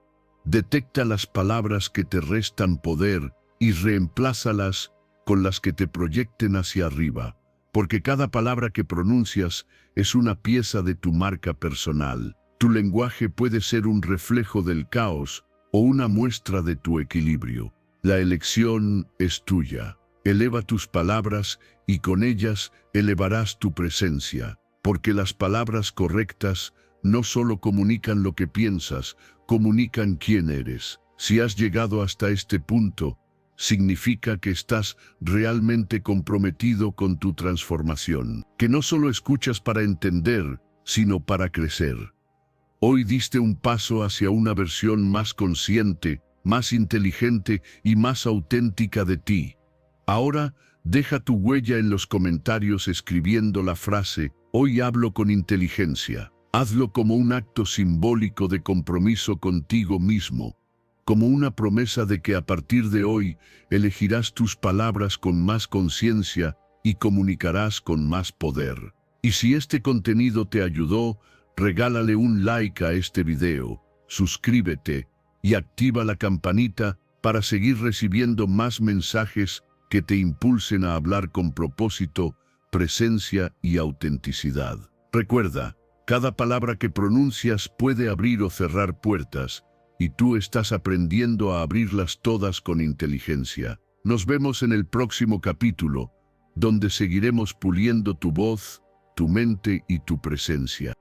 Detecta las palabras que te restan poder y reemplázalas con las que te proyecten hacia arriba, porque cada palabra que pronuncias es una pieza de tu marca personal. Tu lenguaje puede ser un reflejo del caos o una muestra de tu equilibrio. La elección es tuya. Eleva tus palabras y con ellas elevarás tu presencia, porque las palabras correctas no solo comunican lo que piensas, comunican quién eres. Si has llegado hasta este punto, significa que estás realmente comprometido con tu transformación, que no solo escuchas para entender, sino para crecer. Hoy diste un paso hacia una versión más consciente, más inteligente y más auténtica de ti. Ahora, deja tu huella en los comentarios escribiendo la frase «Hoy hablo con inteligencia». Hazlo como un acto simbólico de compromiso contigo mismo, como una promesa de que a partir de hoy elegirás tus palabras con más conciencia y comunicarás con más poder. Y si este contenido te ayudó, regálale un like a este video, suscríbete y activa la campanita para seguir recibiendo más mensajes que te impulsen a hablar con propósito, presencia y autenticidad. Recuerda, cada palabra que pronuncias puede abrir o cerrar puertas, y tú estás aprendiendo a abrirlas todas con inteligencia. Nos vemos en el próximo capítulo, donde seguiremos puliendo tu voz, tu mente y tu presencia.